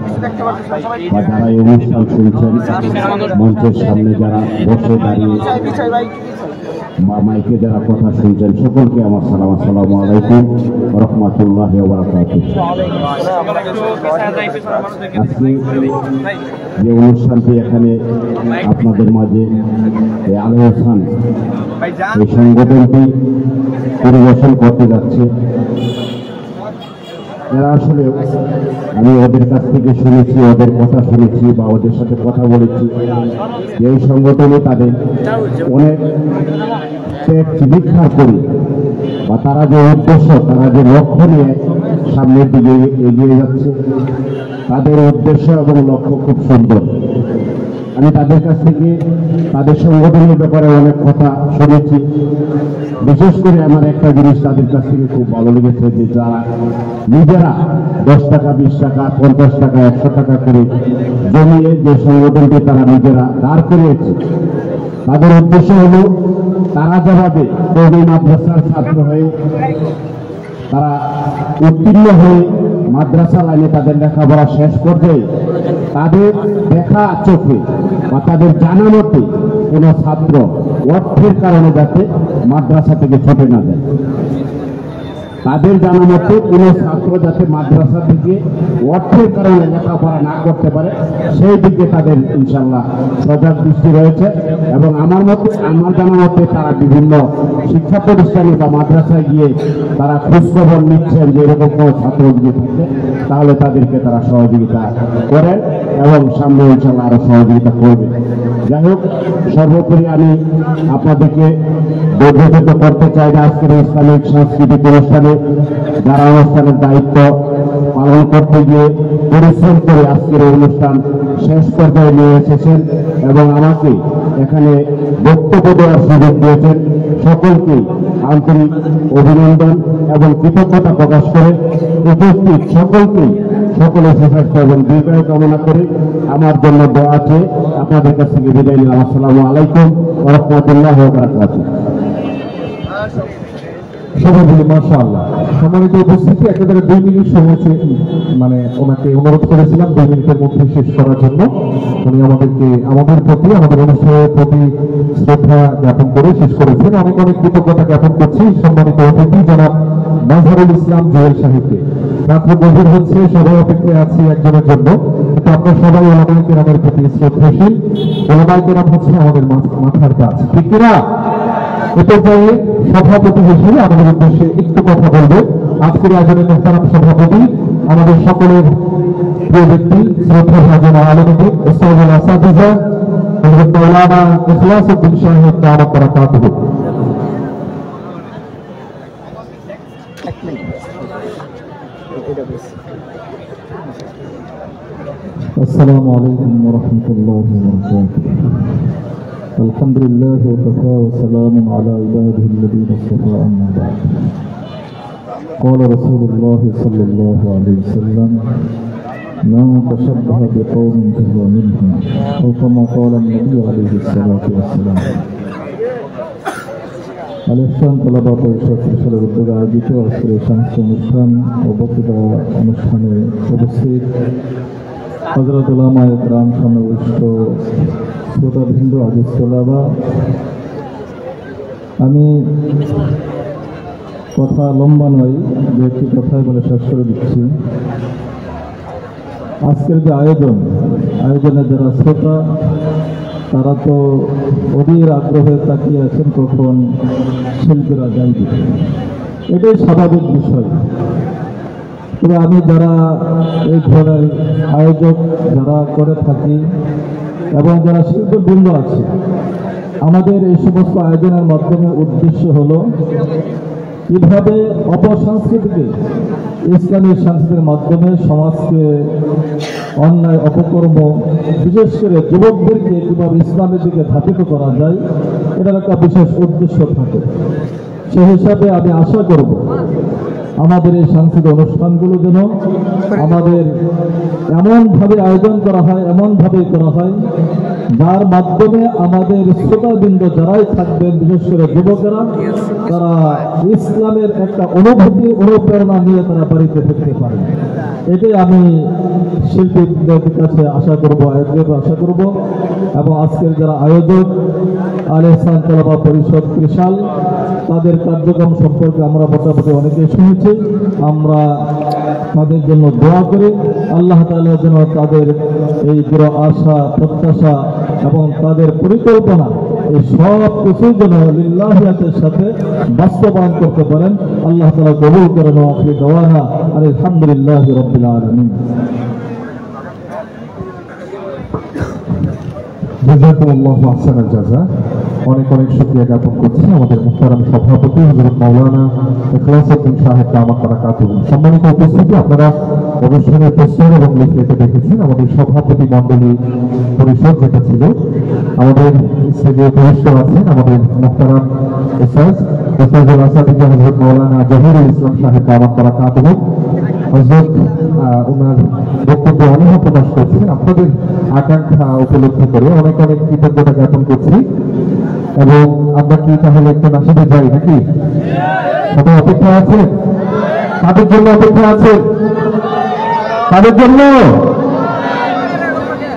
বা যারা এই অনুষ্ঠান শুনছেন, মঞ্চের সামনে যারা বসে দাঁড়িয়ে বা মাইকে যারা কথা শুনছেন, সকলকে আমার সালাম, আসসালামু আলাইকুম ওয়া রাহমাতুল্লাহি ওয়া বারাকাতুহু। আজকে যে অনুষ্ঠানটি এখানে আপনাদের মাঝে আলী হোসেন এই সংগঠনটি পরিবেশন করতে যাচ্ছে, এরা আসলে আমি ওদের কাছ থেকে শুনেছি, ওদের কথা শুনেছি বা ওদের সাথে কথা বলেছি, এই সংগঠনে তাদের অনেক দীক্ষার করি বা তারা যে উদ্দেশ্য, তারা যে লক্ষ্য নিয়ে সামনের দিকে এগিয়ে যাচ্ছে, তাদের উদ্দেশ্য এবং লক্ষ্য খুব সুন্দর। আমি তাদের কাছ থেকে তাদের সংগঠনের ব্যাপারে অনেক কথা শুনেছি। বিশেষ করে আমার একটা জিনিস তাদের কাছ থেকে খুব ভালো লেগেছে, যে যারা নিজেরা 10 টাকা, 20 টাকা, 50 টাকা, 100 টাকা করে জমিয়ে যে সংগঠনটি তারা নিজেরা দাঁড় করিয়েছে, তাদের উদ্দেশ্য হলো তারা যেভাবে কওমি মাদ্রাসার ছাত্র হয়ে তারা উত্তীর্ণ হয়ে মাদ্রাসা লাইনে তাদের লেখাপড়া শেষ পর্যায়ে তাদের দেখা চোখে বা তাদের জানা মতে কোনো ছাত্র অর্থের কারণে যাতে মাদ্রাসা থেকে ছুটে না যায়, তাদের জানা মতে কোনো ছাত্র যাতে মাদ্রাসা থেকে অর্থের কারণে লেখাপড়া না করতে পারে, সেই দিকে তাদের ইনশাল্লাহ সজাগ দৃষ্টি রয়েছে। এবং আমার জানা মতে তারা বিভিন্ন শিক্ষা প্রতিষ্ঠানে বা মাদ্রাসায় গিয়ে তারা খোঁজখবর নিচ্ছেন যে এরকম কোনো ছাত্র যদি থাকে তাহলে তাদেরকে তারা সহযোগিতা করেন এবং সামনে ইনশাল্লাহ আরো সহযোগিতা করবে। যাই হোক, সর্বোপরি আমি আপনাদেরকে বর্ধিত করতে চাই না আজকের ইসলামিক সাংস্কৃতিক অনুষ্ঠানে যারা অনুষ্ঠানের দায়িত্ব পালন করতে গিয়ে পরিশ্রম করে আজকের এই অনুষ্ঠান শেষ পর্যায়ে নিয়ে এসেছেন এবং আমাকে এখানে বক্তব্য দেওয়ার সুযোগ দিয়েছেন, সকলকে আন্তরিক অভিনন্দন এবং কৃতজ্ঞতা প্রকাশ করে উপস্থিত সকলের সুস্বাস্থ্য এবং দীর্ঘায়ু কামনা করে আমার জন্য দোয়া আছে। আপনাদের কাছ থেকে বিদায় নিলাম। আসসালামু আলাইকুম ওয়া রাহমাতুল্লাহি ওয়া বারাকাতুহু। সবাই বলি মাশাআল্লাহ। সম্মানিত উপস্থিতি, একেবারে 2 মিনিট সময় মানে ওনাকে অনুরোধ করেছিলাম 2 মিনিটের মধ্যে শেষ করার জন্য। উনি আমাদের প্রতি, আমাদের অনুষ্ঠানের প্রতি শ্রদ্ধা জ্ঞাপন করে শেষ করেছেন। অনেক অনেক কৃতজ্ঞতা জ্ঞাপন করছি সম্মানিত অতিথি জনাব মাজহারুল ইসলাম জুয়েল সাহেবকে। রাত্র গভীর হচ্ছে, সবাই অপেক্ষায় আছি একজনের জন্য, কিন্তু আপনার সবাই ওলামায়ে কেরামের প্রতি শ্রদ্ধাশীল। ওলামায়ে কেরাম হচ্ছে আমাদের মাথার কাজ, ঠিক কিনা? এরপরে সভাপতি হিসেবে আমাদের উদ্দেশ্যে একটু কথা বলবে আজকের আয়োজনের মোহতারাম সভাপতি, আমাদের সকলের প্রিয় ব্যক্তি, শ্রদ্ধা ভাজন আলমী ওস্তাদুল আসাদিজা হযরত মাওলানা ইখলাসউদ্দিন সাহেব দাওয়াত বারাকাতুহু। এটা বেশ السلام عليكم ورحمة الله وبركاته. الحمد لله وكفى وسلام على عباده الذين اصطفى أما بعد. قال رسول الله صلى الله عليه وسلم: من تشبه بقوم فهو منهم، أو كما قال النبي عليه الصلاة والسلام. আলেকশন তলাবা পরিষদ বিশালের উদ্যোগে আয়োজিত আজকের এই সাংস্কৃতিক অনুষ্ঠান ও বক্তৃতা অনুষ্ঠানে উপস্থিত হযরত উলামায়ে কেরাম সমাবেশিত শ্রোতাবৃন্দ, আজিজ তলাবা, আমি কথা লম্বা নয়, দু একটি কথাই বলে শেষ করে দিচ্ছি। আজকের যে আয়োজনে যারা শ্রোতা, তারা তো অধীর আগ্রহে তাকিয়ে আছেন কখন শিল্পীরা যাইবে, এটাই স্বাভাবিক বিষয়। তবে আমি যারা এই ধরনের আয়োজক যারা করে থাকি এবং যারা শিল্পবৃন্দ আছে, আমাদের এই সমস্ত আয়োজনের মাধ্যমে উদ্দেশ্য হলো কিভাবে অপসংস্কৃতিকে ইসলামী সংস্কৃতির মাধ্যমে সমাজকে অন্যায় অপকর্ম, বিশেষ করে যুবকদেরকে কিভাবে ইসলামের দিকে ধাবিত করা যায়, এটার একটা বিশেষ উদ্দেশ্য থাকে। সেই হিসাবে আমি আশা করব আমাদের এই সাংস্কৃতিক অনুষ্ঠানগুলো যেন আমাদের এমনভাবে আয়োজন করা হয়, এমনভাবেই করা হয় যার মাধ্যমে আমাদের শ্রোতাবৃন্দ যারাই থাকবেন, বিশেষ করে যুবকেরা, তারা ইসলামের একটা অনুভূতি, অনুপ্রেরণা নিয়ে তারা বাড়িতে ফিরতে পারে। এটাই আমি শিল্পীদের কাছে আশা করব, আয়োজকদের আশা করব। এবং আজকের যারা আয়োজক আলেহসান তলাবা পরিষদ ত্রিশাল, তাদের কার্যক্রম সম্পর্কে আমরা মোটামুটি অনেকে শুনেছি। আমরা তাদের জন্য দোয়া করি, আল্লাহ তাআলা যেন তাদের এই দৃঢ় আশা, প্রত্যাশা এবং তাদের পরিকল্পনা, এই সব কিছুই যেন লিল্লাহিয়াতের সাথে বাস্তবায়ন করতে পারেন। আল্লাহ তাআলা কবুল করেন। আখির দাওয়ানা আলহামদুলিল্লাহি রাব্বিল আলামিন। জাযাকুমুল্লাহু আহসানাল জাযা। অনেক অনেক শুকরিয়া জ্ঞাপন করছি আমাদের মুহতারাম সভাপতি হযরত মাওলানা ইখলাসউদ্দিন সাহেব দামাত বারাকাতুহু। সম্মানিত উপস্থিতি, আপনারা অনুষ্ঠানের পোস্টার এবং লিফলেটে দেখেছেন আমাদের সভাপতি মণ্ডলী পরিষদ যেটা ছিল। আমাদের স্টেজে উপবিষ্ট আছেন আমাদের মুহতারাম উস্তাজুল আসাদিক হযরত মাওলানা জহিরুল ইসলাম সাহেব দামাত বারাকাতুহু। হযরত ওনার বক্তব্য অনুভব প্রকাশ করছেন। আপনাদের আকাঙ্ক্ষা উপলব্ধি করে অনেক অনেক কৃতজ্ঞতা জ্ঞাপন করছি। এবং আমরা কি তাহলে একটা নাসিদে যাই নাকি? সবাই অপেক্ষা আছে? কাদের জন্য অপেক্ষা আছে? কাদের জন্য?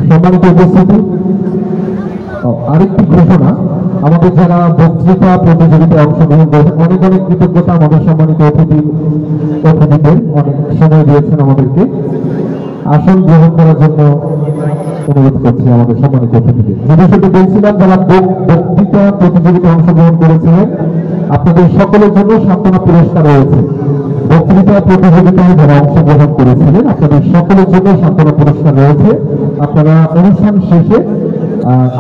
সম্মানিত উপস্থিতি, আরেকটি ঘোষণা, আমাদের যারা বক্তৃতা প্রতিযোগিতায় অংশগ্রহণ করেছেন, অনেক অনেক কৃতজ্ঞতা আমাদের সম্মানিত অতিথিদের, অনেক সময় দিয়েছেন আমাদেরকে। আসন গ্রহণ করার জন্য অনুরোধ করছি আমাদের সম্মানিত অতিথিদের। ভবিষ্যতে বলছিলাম, যারা বক্তৃতা প্রতিযোগিতায় অংশগ্রহণ করেছিলেন, আপনাদের সকলের জন্য সান্ত্বনা পুরস্কার রয়েছে। বক্তৃতা প্রতিযোগিতায় যারা অংশগ্রহণ করেছিলেন, আপনাদের সকলের জন্য সান্ত্বনা পুরস্কার রয়েছে। আপনারা অনুষ্ঠান শেষে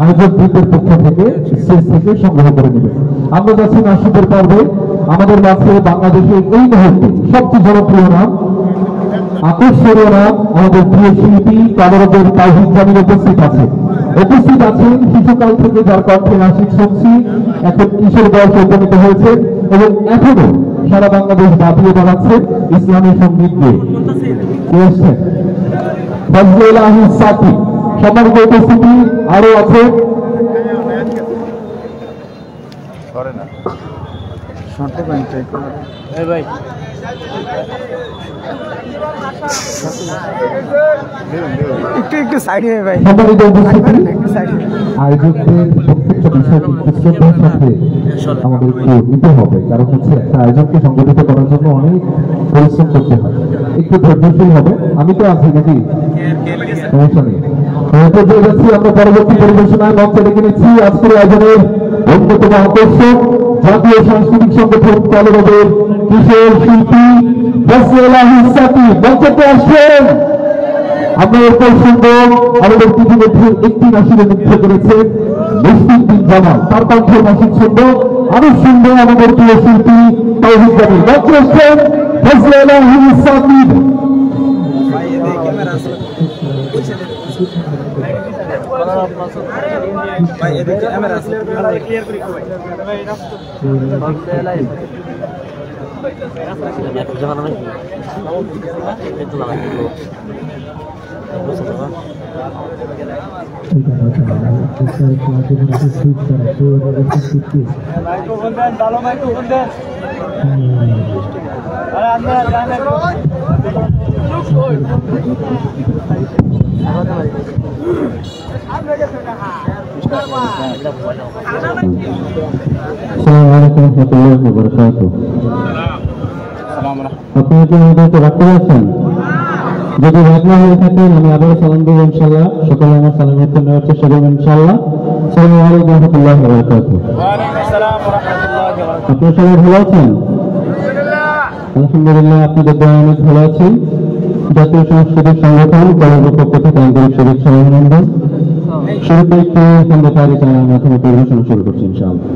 আয়োজক গ্রুপের পক্ষ থেকে স্টেজ থেকে সংগ্রহ করে নেবেন। আমরা যাচ্ছি নাসিদের পর্বে। আমাদের কাছে বাংলাদেশের এই মুহূর্তে সবচেয়ে জনপ্রিয় নাম, আকর্ষণীয় নাম, আমাদের প্রিয় শিল্পী কামরুদ্দিন তাওহীদ জামিল উপস্থিত আছেন। শিশুকাল থেকে যার কণ্ঠে নাসিদ শুনছি, এখন কিশোর বয়সে উপনীত হয়েছে এবং এখনো সারা বাংলাদেশ দাবিয়ে বেড়াচ্ছে ইসলামী সঙ্গীত দিয়ে। ফজলুল আহমদ সাকি। সম্মানিত উপস্থিতি, আরো আছে একটু সাইডে ভাই। সম্মানিত উপস্থিতি, আয়োজকদের প্রত্যেকটা বিষয়টি শ্রদ্ধার সাথে আমাদের একটু নিতে হবে, কারণ হচ্ছে একটা আয়োজনকে সংগঠিত করার জন্য অনেক পরিশ্রম করতে হয়। একটু ধৈর্যশীল হবে। আমি তো আছি নাকি? সমস্যা নেই। যাচ্ছি আমরা পরবর্তী পরিবেশনায় মঞ্চে ডেকে নিচ্ছি আজকের আয়োজনের অন্যতম আকর্ষক জাতীয় সাংস্কৃতিক সংগঠন কলরবের কিশোর শিল্পী ফজলুল আহমদ সাকি মঞ্চে আসছেন। আমরা এরপর শুনবো আমাদের ইতিমধ্যে একটি নাসিদে নৃত্য করেছে মুশফিকুদ্দিন জামাল, তার কণ্ঠে নাসিদ শুনবো। আমি শুনবো আমাদের প্রিয় শিল্পী তাওহীদ জামিল। মঞ্চে আসছেন ফজলুল আহমদ সাকি। ভাই এদিকে ক্যামেরা আছে ক্লিয়ার করে ভাই Assalamualaikum warahmatullahi wabarakatuh. আপনারা কি আমাদেরকে রাখতে পারছেন? যদি রাগ না হয়ে থাকেন আমি আবারও সালাম দেব ইনশাআল্লাহ। সকলে আমার সালাম উত্তর নেওয়ার চেষ্টা করবেন ইনশাআল্লাহ। আসসালামু আলাইকুম ওয়া রাহমাতুল্লাহি ওয়া বারাকাতুহু। আপনারা সবাই ভালো আছেন? আলহামদুলিল্লাহ, আপনাদের দোয়া অনেক ভালো আছি। জাতীয় সাংস্কৃতিক সংগঠন কলেজের পক্ষ থেকে আন্তরিক শুভেচ্ছা ও অভিনন্দন। শুরুতে একটু সন্ধ্যা তারিখ মাধ্যমে পরিবেশনা শুরু করছি ইনশাআল্লাহ।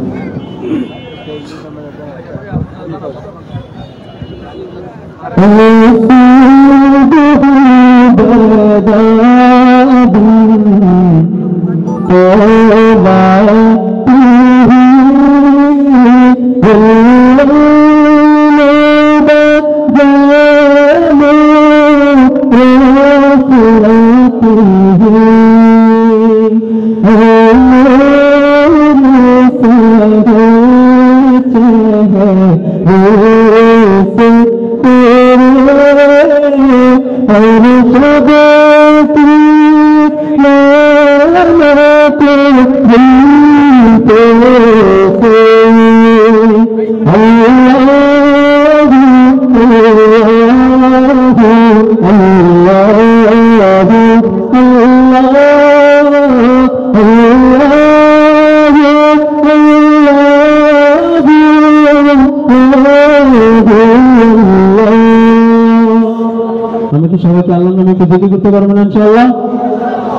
আমি কি সবাইকে আল্লাহর নামে একটু জিকির করতে পারবো না ইনশাআল্লাহ?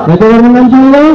গাইতে পারবো না ইনশাআল্লাহ?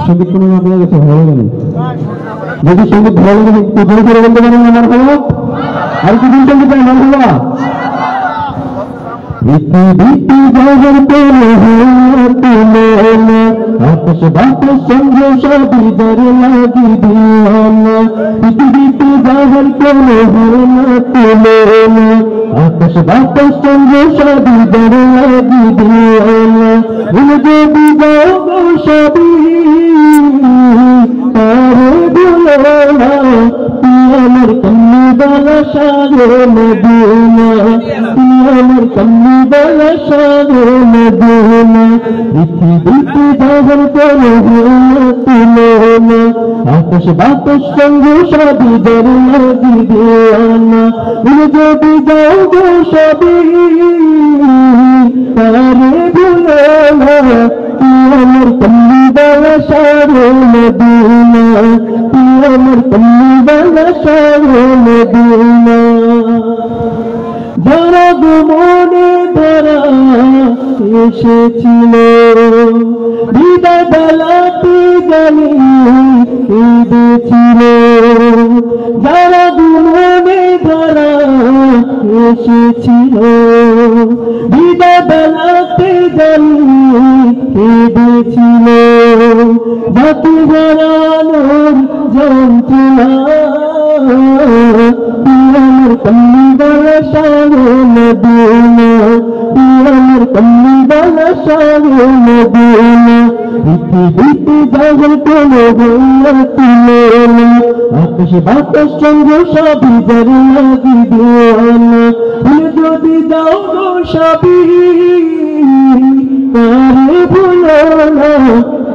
সঙ্গীত কোনো আপনার কাছে ভালো লাগে? যদি সঙ্গীত ভালো লাগে একটু জোরে করে বলতে পারেন আমার ভালো? আর কি দিন সঙ্গীত আমার ভালো? পৃথিবীতে জগৎ পেলে আকাশ বাতাস সঙ্গে সবিদার লাগিবে না। পৃথিবীতে জগৎ পেলে আকাশ বাতাস সঙ্গে সবিদার লাগিবে না। যদি যাও সবই তারে ভুলো না, আমার কন্যা বালা সাগর মদিনা, আমার কন্যা বালা সাগর মদিনা। পৃথিবীতে যখন কোনো তুলো না, আকাশ বাতাস সঙ্গে সবিদার লাগিবে না। যদি যাও গো সবই তারে ভুলো না, আমার কন্যা বালা সাগর মদিনা, সাগর মদিনা যারা মনে ধরা এসেছিল বিদায় বেলাতে জানি কেঁদেছিল যারা মনে ধরা এসেছিল বিদায় বেলাতে জানি কেঁদেছিল বাতি হারানোর যন্ত্রণা আমার কম্মি বালা সাগর মদিনা আমার কম্মি বালা সাগর মদিনা পৃথিবীতে জাগল কোনো বইয়া তুলে না আকাশে বাতাস চন্দ্র সবই যারে লাগি দিওয়ানা ভুলে যদি যাও গো সবই তারে ভুলো না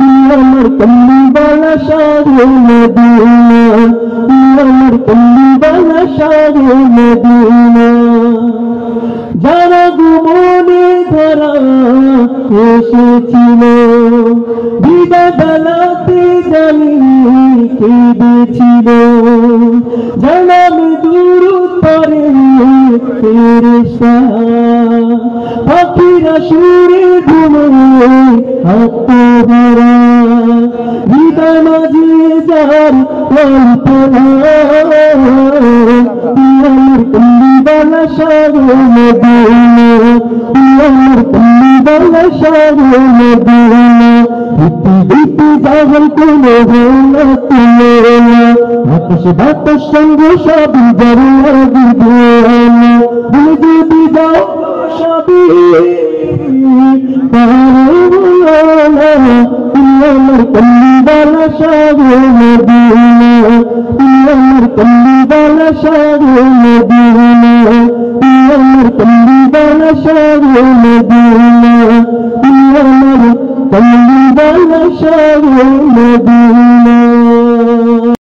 আমার কম্মি বালা সাগর মদিনা আমার কম্মি বালা সাগর মদিনা যারা মনে ধরা এসেছিল বিদায় বেলাতে জানি কেঁদেছিল জানামি দূর পরে ফেরেশতা পাখিরা সুরে ঘুমে আত্মহারা হৃদয় মাঝে যার কল্পনা আমার কম্মি বালা সাগর মদিনা আমার কম্মি বালা সাগর মদিনা পৃথিবীতে জাগল কোনো ভোলা তুলে না আকাশে বাতাস সঙ্গে সবই যারে লাগি দিওয়ানা ভুলে যদি যাও সবই তারে ভুলো না আমার কম্মি বালা সাগর মদিনা আমার কম্মি বালা সাগর মদিনা আমার কম্মি বালা সাগর মদিনা আমার কম্মি বালা সাগর মদিনা